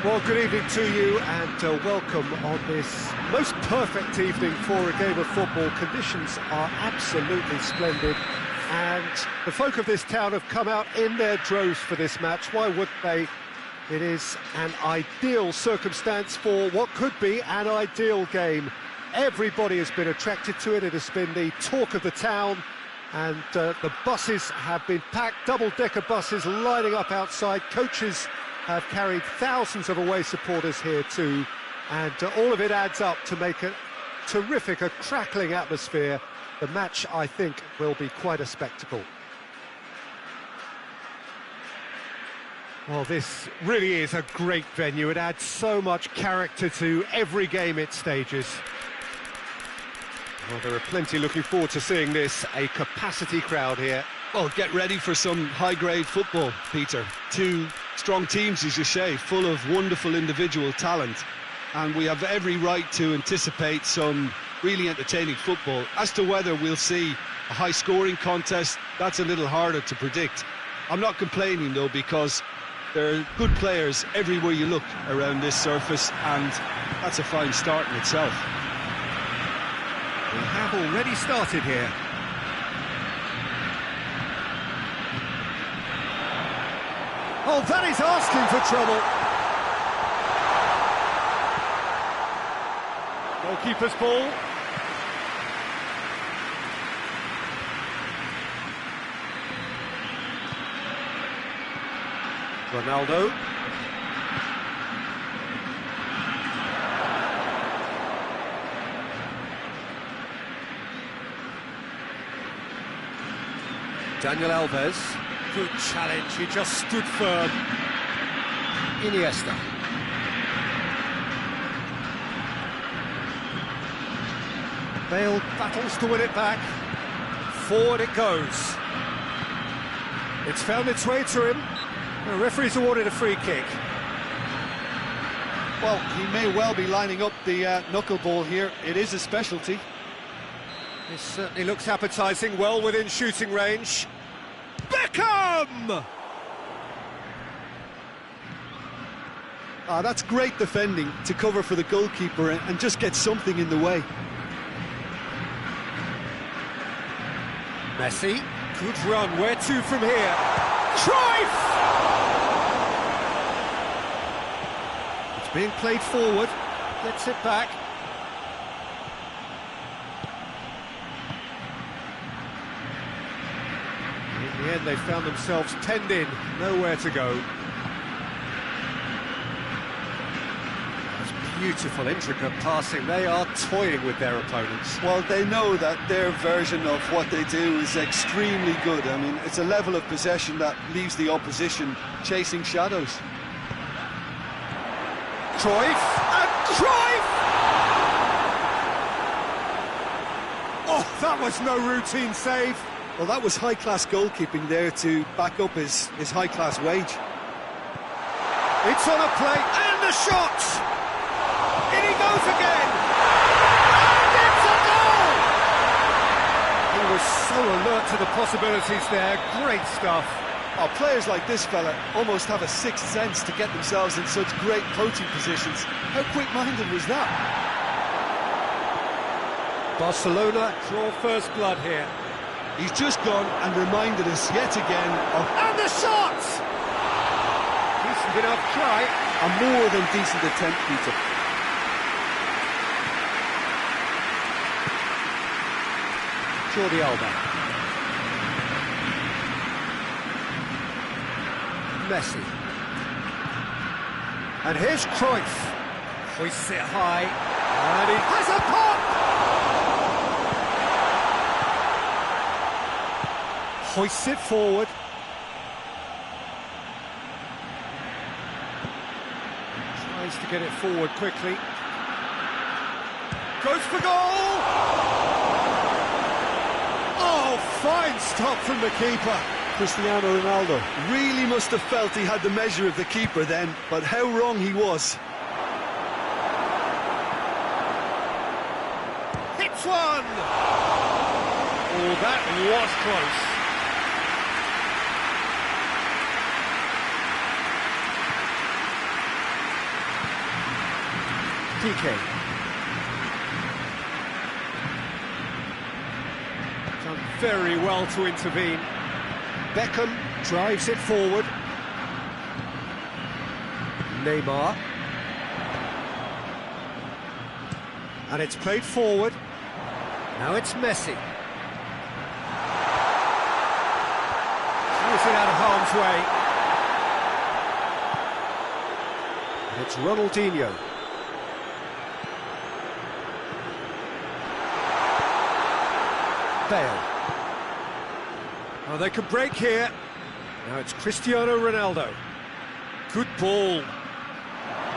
Well, good evening to you and welcome on this most perfect evening for a game of football. Conditions are absolutely splendid and the folk of this town have come out in their droves for this match. Why wouldn't they? It is an ideal circumstance for what could be an ideal game. Everybody has been attracted to it. It has been the talk of the town, and the buses have been packed, double-decker buses lining up outside. Coaches have carried thousands of away supporters here too, and all of it adds up to make a terrific, a crackling atmosphere. The match, I think, will be quite a spectacle. Well, this really is a great venue. It adds so much character to every game it stages. Well, there are plenty looking forward to seeing this, a capacity crowd here. Well, get ready for some high-grade football, Peter. Two strong teams, as you say, full of wonderful individual talent. And we have every right to anticipate some really entertaining football. As to whether we'll see a high-scoring contest, that's a little harder to predict. I'm not complaining, though, because there are good players everywhere you look around this surface, and that's a fine start in itself. We have already started here. Oh, that is asking for trouble. Goalkeeper's ball. Ronaldo. Daniel Alves. Good challenge, he just stood firm. Iniesta. Bale battles to win it back. Forward it goes. It's found its way to him. The referee's awarded a free kick. Well, he may well be lining up the knuckleball here. It is a specialty. This certainly looks appetising, well within shooting range. Beckham! That's great defending to cover for the goalkeeper and just get something in the way. Messi, good run, where to from here? Cruyff! It's being played forward, gets it back. In the end, they found themselves penned in, nowhere to go. That's beautiful, intricate passing. They are toying with their opponents. Well, they know that their version of what they do is extremely good. I mean, it's a level of possession that leaves the opposition chasing shadows. Cruyff, and Cruyff! Oh, that was no routine save. Well, that was high-class goalkeeping there to back up his high-class wage. It's on a plate, and the shot! In he goes again! And it's a goal! He was so alert to the possibilities there, great stuff. Oh, players like this fella almost have a sixth sense to get themselves in such great coaching positions. How quick-minded was that? Barcelona draw first blood here. He's just gone and reminded us yet again of... And the shot! Decent enough try. A more than decent attempt, Peter. Jordi Alba. Messi. And here's Cruyff. Hoists it high. And he has a pop! Hoists it forward. Tries to get it forward quickly. Goes for goal! Oh, fine stop from the keeper. Cristiano Ronaldo really must have felt he had the measure of the keeper then, but how wrong he was. Hits one! Oh, that was close. Piqué. Done very well to intervene. Beckham drives it forward. Neymar. And it's played forward. Now it's Messi. Throws it out of harm's way. It's Ronaldinho. Bale. Oh, they could break here. Now it's Cristiano Ronaldo. Good ball.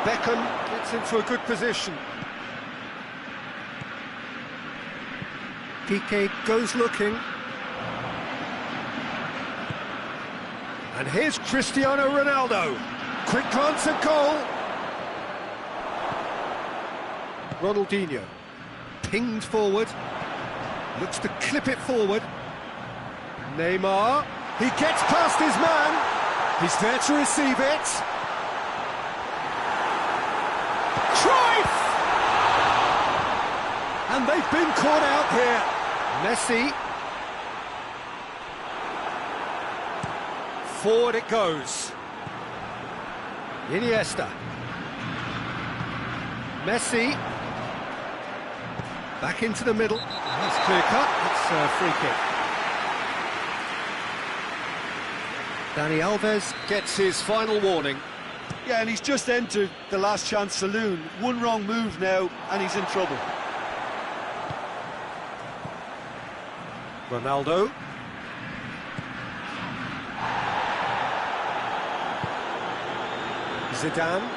Beckham gets into a good position. Piqué goes looking. And here's Cristiano Ronaldo. Quick glance at goal. Ronaldinho. Pinged forward. Looks to clip it forward. Neymar. He gets past his man. He's there to receive it. Cruyff! And they've been caught out here. Messi. Forward it goes. Iniesta. Messi. Back into the middle. That's clear cut. It's a free kick. Dani Alves gets his final warning. Yeah, and he's just entered the last chance saloon. One wrong move now, and he's in trouble. Ronaldo. Zidane.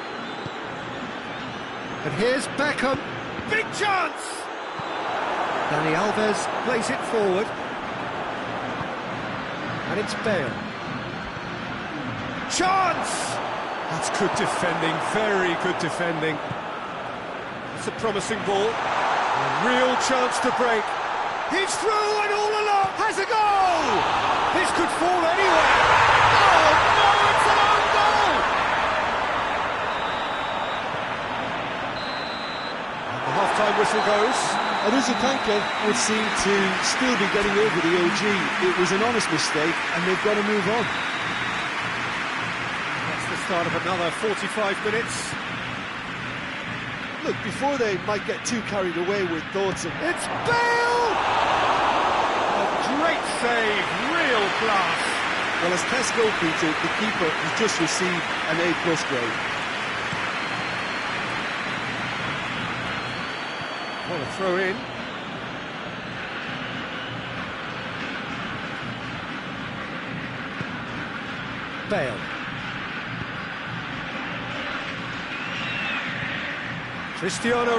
And here's Beckham. Big chance! Dani Alves plays it forward. And it's Bale. Chance! That's good defending, very good defending. It's a promising ball. A real chance to break. He's through and all along has a goal! This could fall anywhere. Oh no, it's an own goal! And the half-time whistle goes. Aruzakanka would seem to still be getting over the OG. It was an honest mistake, and they've got to move on. That's the start of another 45 minutes. Look, before they might get too carried away with thoughts of... It's Bale! A great save, real class. Well, as tests go, Peter, the keeper has just received an A+ grade. What a throw in. Bale. Cristiano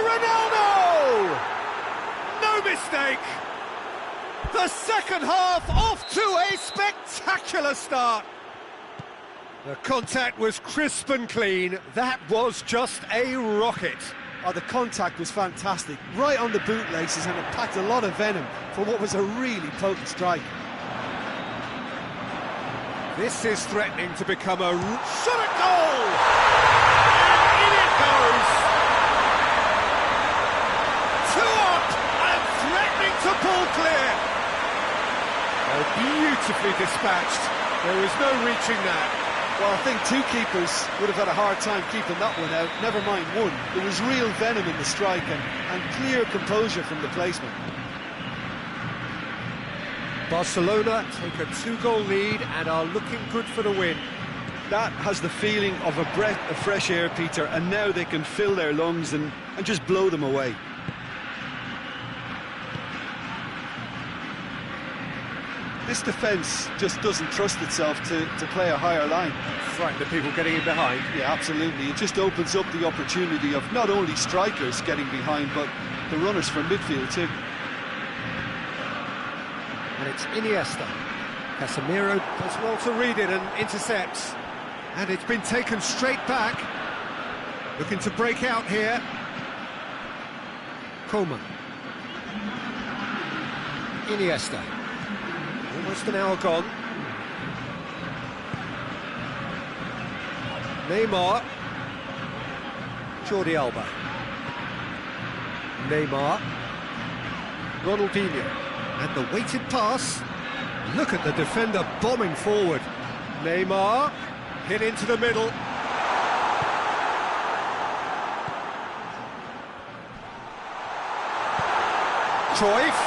Ronaldo! No mistake! The second half off to a spectacular start. The contact was crisp and clean. That was just a rocket. Oh, the contact was fantastic, right on the bootlaces, and it packed a lot of venom for what was a really potent strike. This is threatening to become a shot at goal! And in it goes! Two up and threatening to pull clear! Oh, beautifully dispatched. There was no reaching that. Well, I think two keepers would have had a hard time keeping that one out, never mind one. There was real venom in the strike and clear composure from the placement. Barcelona take a 2-goal lead and are looking good for the win. That has the feeling of a breath of fresh air, Peter, and now they can fill their lungs and just blow them away. This defence just doesn't trust itself to play a higher line. Frighten the people getting in behind. Yeah, absolutely. It just opens up the opportunity of not only strikers getting behind, but the runners from midfield too. And it's Iniesta. Casemiro does well to read it and intercepts. And it's been taken straight back. Looking to break out here. Coman. Iniesta. Almost an hour gone. Neymar. Jordi Alba. Neymar. Ronaldinho. And the weighted pass. Look at the defender bombing forward. Neymar. Hit into the middle. Cruyff.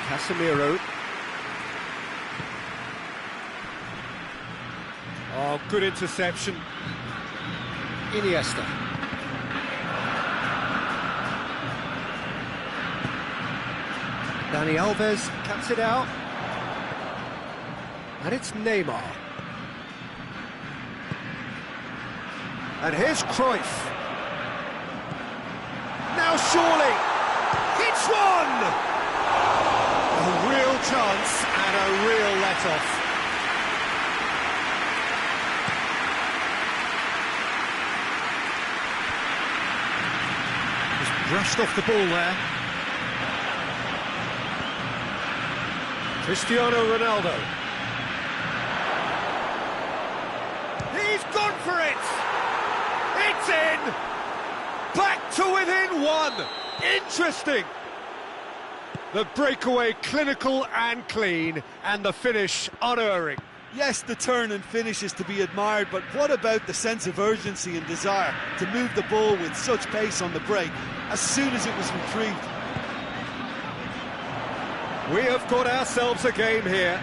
Casemiro. Oh, good interception. Iniesta. Dani Alves cuts it out. And it's Neymar. And here's Cruyff. Now surely, it's one! A real chance and a real let-off. Just brushed off the ball there. Cristiano Ronaldo. He's gone for it! It's in! Back to within one! Interesting! The breakaway clinical and clean, and the finish unerring. Yes, the turn and finish is to be admired, but what about the sense of urgency and desire to move the ball with such pace on the break as soon as it was retrieved? We have got ourselves a game here.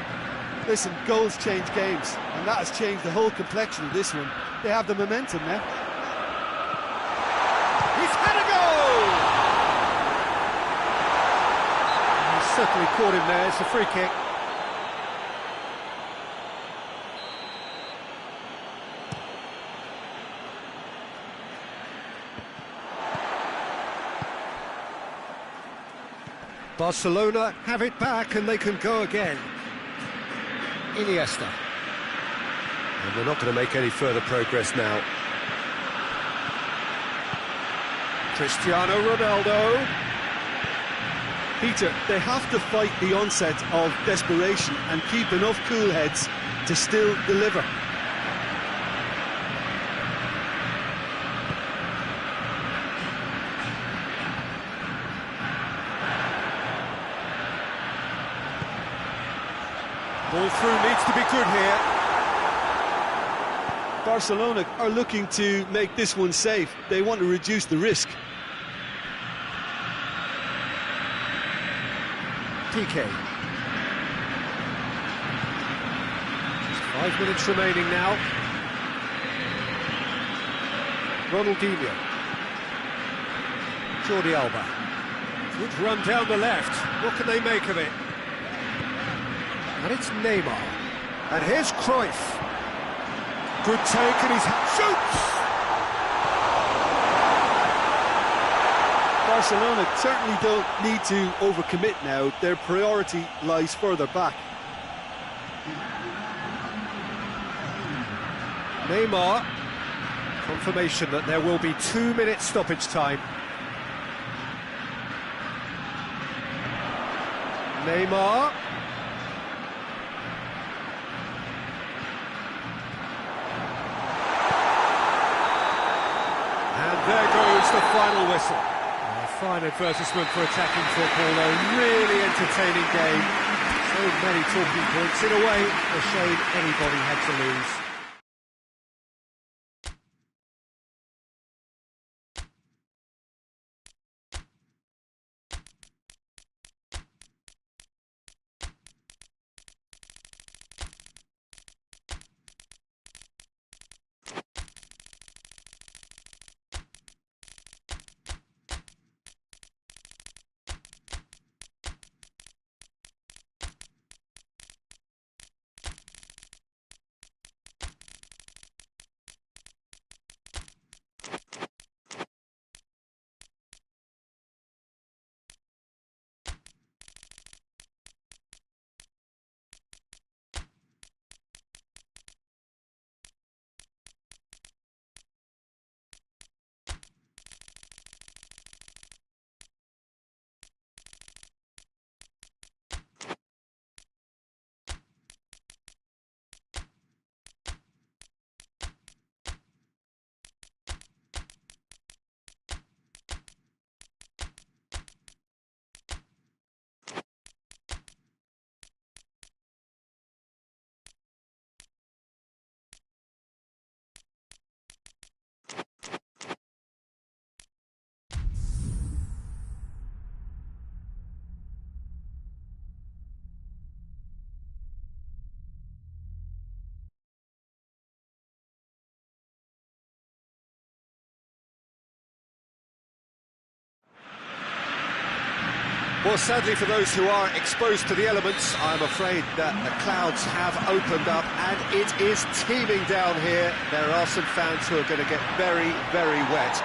Listen, goals change games, and that has changed the whole complexion of this one. They have the momentum now. He's had a goal! He certainly caught him there. It's a free kick. Barcelona have it back and they can go again. Iniesta. And they're not going to make any further progress now. Cristiano Ronaldo. Peter, they have to fight the onset of desperation and keep enough cool heads to still deliver. Ball through needs to be good here. Barcelona are looking to make this one safe. They want to reduce the risk. PK. Just 5 minutes remaining now. Ronaldinho. Jordi Alba. Good run down the left. What can they make of it? And it's Neymar. And here's Cruyff. Good take and he shoots! Barcelona certainly don't need to overcommit now. Their priority lies further back. Neymar. Confirmation that there will be 2 minutes stoppage time. Neymar. There goes the final whistle. A fine advertisement for attacking football, a really entertaining game. So many talking points. In a way, a shame anybody had to lose. Well, sadly for those who are exposed to the elements, I'm afraid that the clouds have opened up and it is teeming down here. There are some fans who are going to get very, very wet.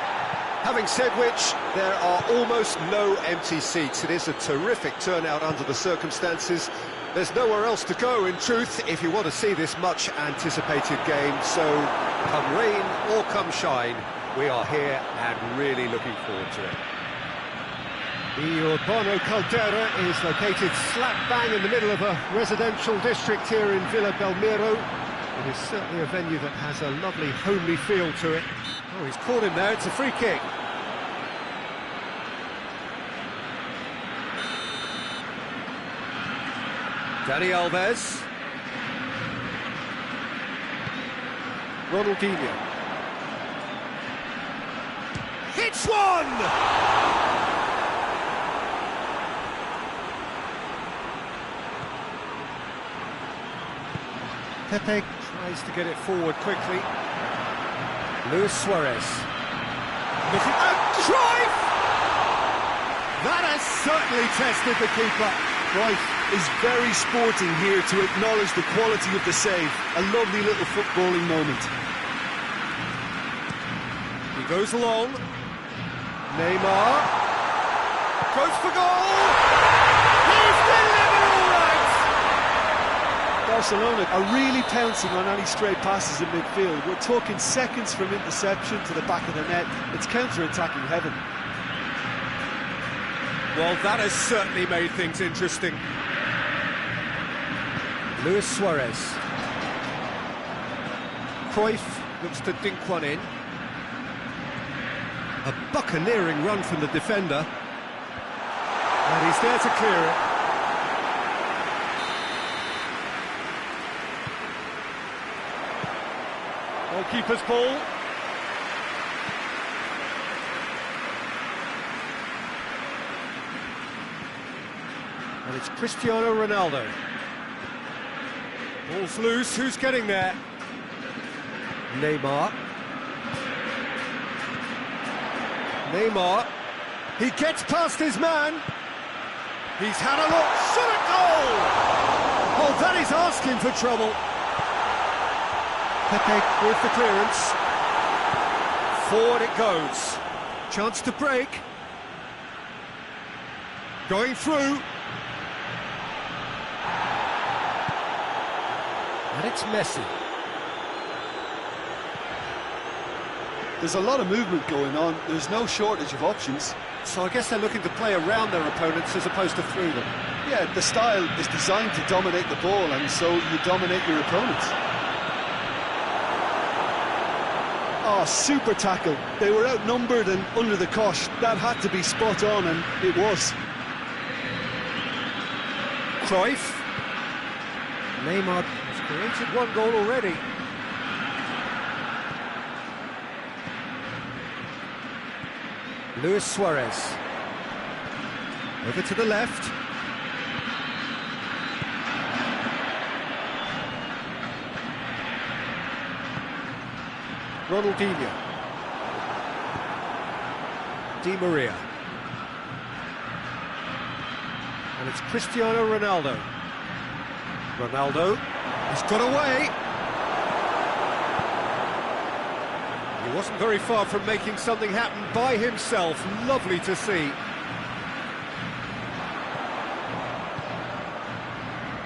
Having said which, there are almost no empty seats. It is a terrific turnout under the circumstances. There's nowhere else to go, in truth, if you want to see this much-anticipated game. So, come rain or come shine, we are here and really looking forward to it. The Urbano Caldera is located slap bang in the middle of a residential district here in Villa Belmiro. It is certainly a venue that has a lovely homely feel to it. Oh, he's caught him there, it's a free kick. Dani Alves. Ronaldinho. Hits one! Pepe tries to get it forward quickly. Luis Suarez. And Cruyff! That has certainly tested the keeper. Cruyff is very sporting here to acknowledge the quality of the save. A lovely little footballing moment. He goes along. Neymar goes for goal. He's delivered all right. Barcelona are really pouncing on any stray passes in midfield. We're talking seconds from interception to the back of the net. It's counter-attacking heaven. Well, that has certainly made things interesting. Luis Suarez. Cruyff looks to dink one in. A buccaneering run from the defender. And he's there to clear it. Goalkeeper's ball. And it's Cristiano Ronaldo. Ball's loose, who's getting there? Neymar. Neymar. He gets past his man. He's had a look. Shot at goal! Oh, that is asking for trouble. Pepe with the clearance. Forward it goes. Chance to break. Going through. And it's Messi. There's a lot of movement going on. There's no shortage of options. So I guess they're looking to play around their opponents as opposed to through them. Yeah, the style is designed to dominate the ball, and so you dominate your opponents. Oh, super tackle. They were outnumbered and under the cosh. That had to be spot on, and it was. Cruyff. Neymar has created one goal already. Luis Suarez. Over to the left. Ronaldinho. Di Maria. And it's Cristiano Ronaldo. Ronaldo has got away. He wasn't very far from making something happen by himself. Lovely to see.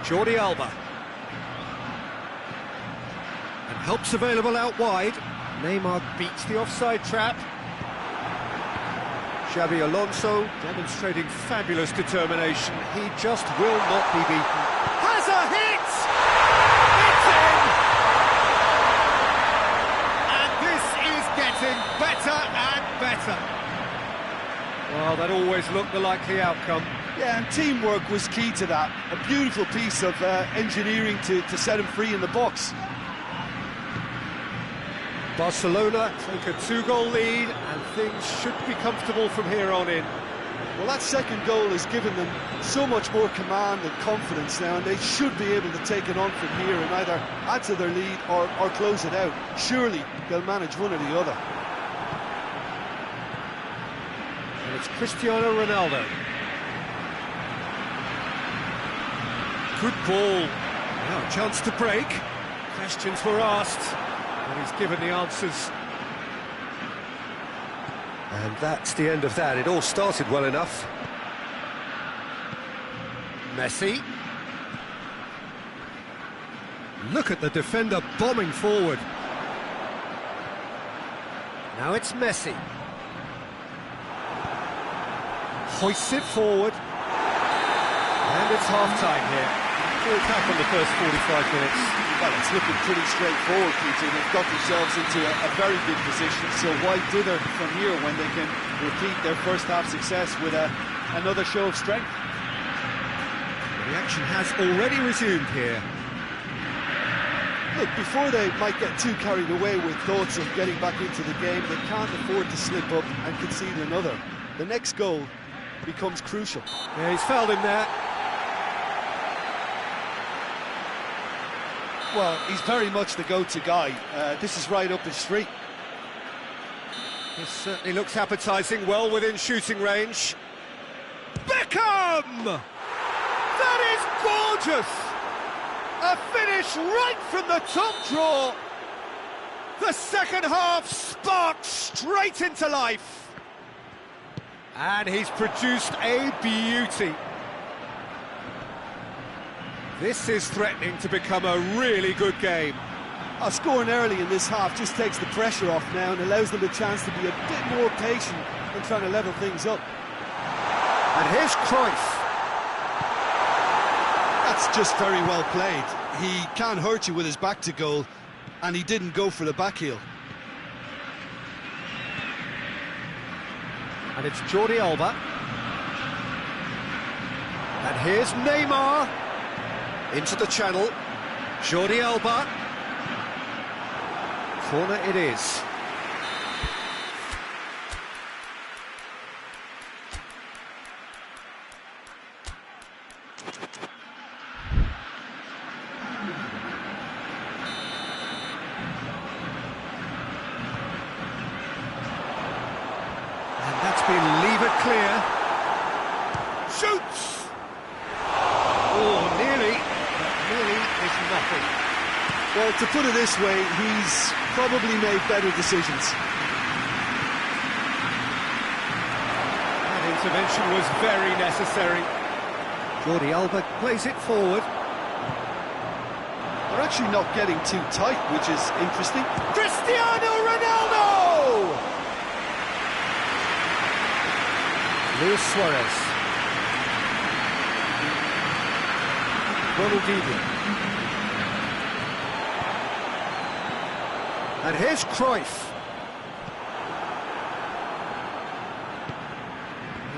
Jordi Alba. And help's available out wide. Neymar beats the offside trap. Xabi Alonso demonstrating fabulous determination. He just will not be beaten. Has a hit! It's in! And this is getting better and better. Well, that always looked the likely outcome. Yeah, and teamwork was key to that. A beautiful piece of engineering to set him free in the box. Barcelona take a 2-goal lead and things should be comfortable from here on in. Well, that second goal has given them so much more command and confidence now, and they should be able to take it on from here and either add to their lead or close it out. Surely they'll manage one or the other. And it's Cristiano Ronaldo. Good ball. Now a chance to break. Questions were asked, and he's given the answers. And that's the end of that. It all started well enough. Messi. Look at the defender bombing forward. Now it's Messi. Hoists it forward. And it's half-time here. Full attack on the first 45 minutes. Well, it's looking pretty straightforward, Peter. They've got themselves into a very good position, so why dither from here when they can repeat their first-half success with another show of strength? The action has already resumed here. Look, before they might get too carried away with thoughts of getting back into the game, they can't afford to slip up and concede another. The next goal becomes crucial. Yeah, he's fouled him there. Well, he's very much the go-to guy. This is right up his street. This certainly looks appetising, well within shooting range. Beckham! That is gorgeous! A finish right from the top draw. The second half sparked straight into life. And he's produced a beauty. This is threatening to become a really good game. Scoring early in this half just takes the pressure off now and allows them a chance to be a bit more patient and trying to level things up. And here's Cruyff. That's just very well played. He can't hurt you with his back to goal, and he didn't go for the back heel. And it's Jordi Alba. And here's Neymar. Into the channel. Jordi Alba. Corner it is. And that's been levered clear. Shoots! Oh, nearly. But nearly is nothing. Well, to put it this way, he's probably made better decisions. That intervention was very necessary. Jordi Alba plays it forward. They're actually not getting too tight, which is interesting. Cristiano Ronaldo! Luis Suarez. Ronaldinho. And here's Cruyff.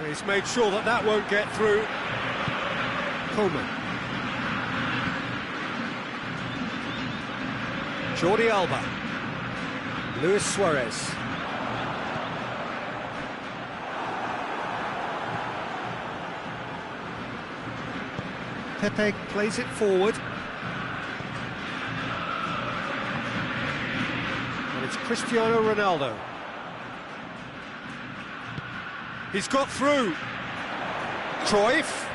He's made sure that that won't get through. Coleman. Jordi Alba. Luis Suarez. Pepe plays it forward. And it's Cristiano Ronaldo. He's got through. Cruyff.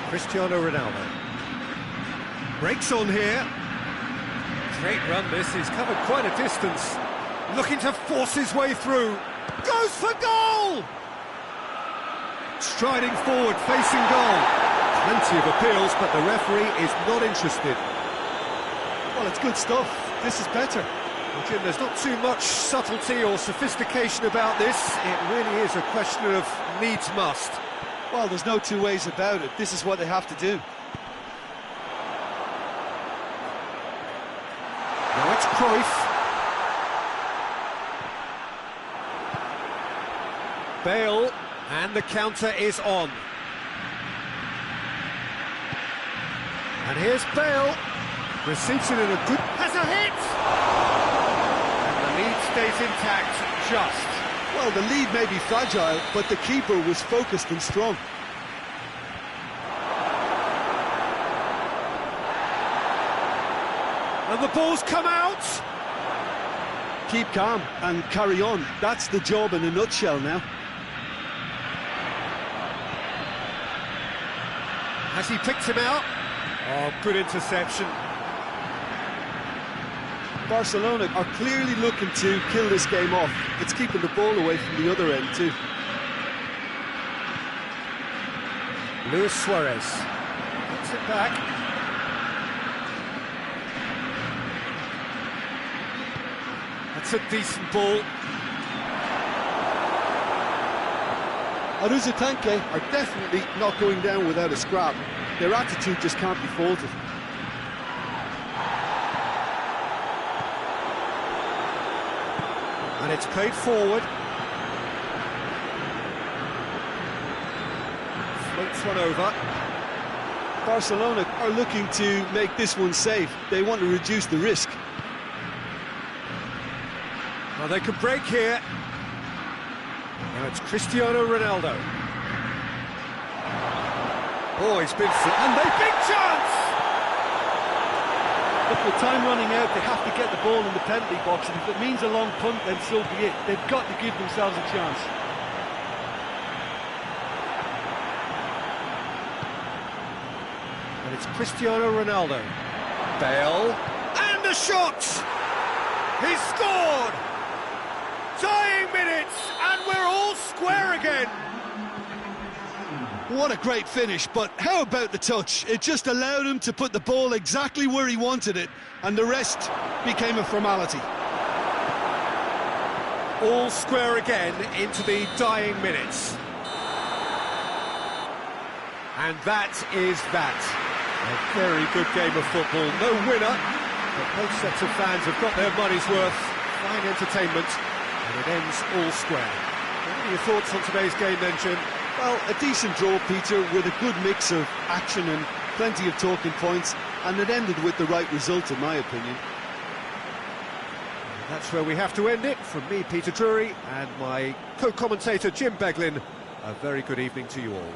Cristiano Ronaldo. Breaks on here. Great run this, he's covered quite a distance. Looking to force his way through. Goes for goal! Striding forward, facing goal. Plenty of appeals, but the referee is not interested. Well, it's good stuff. This is better. Well, Jim, there's not too much subtlety or sophistication about this. It really is a question of needs must. Well, there's no two ways about it. This is what they have to do. Now it's Cruyff. Bale, and the counter is on. And here's Bale. Receives it in a good... Has a hit! And the lead stays intact, just. Well, the lead may be fragile, but the keeper was focused and strong. And the ball's come out! Keep calm and carry on. That's the job in a nutshell now. Has he picked him out? Oh, good interception. Barcelona are clearly looking to kill this game off. It's keeping the ball away from the other end too. Luis Suarez puts it back. That's a decent ball. Aruzatanque are definitely not going down without a scrap. Their attitude just can't be faulted. And it's played forward. Floats one over. Barcelona are looking to make this one safe. They want to reduce the risk. Well, they could break here. Now it's Cristiano Ronaldo. Oh, he's been... And they big chance! Look, with time running out, they have to get the ball in the penalty box, and if it means a long punt, then so be it. They've got to give themselves a chance. And it's Cristiano Ronaldo. Bale. And a shot! He's scored! Dying minutes, and we're all square again! What a great finish, but how about the touch? It just allowed him to put the ball exactly where he wanted it, and the rest became a formality. All square again into the dying minutes. And that is that. A very good game of football. No winner, but both sets of fans have got their money's worth. Fine entertainment, and it ends all square. What are your thoughts on today's game then, Jim? Well, a decent draw, Peter, with a good mix of action and plenty of talking points, and it ended with the right result, in my opinion. That's where we have to end it. From me, Peter Drury, and my co-commentator, Jim Beglin, a very good evening to you all.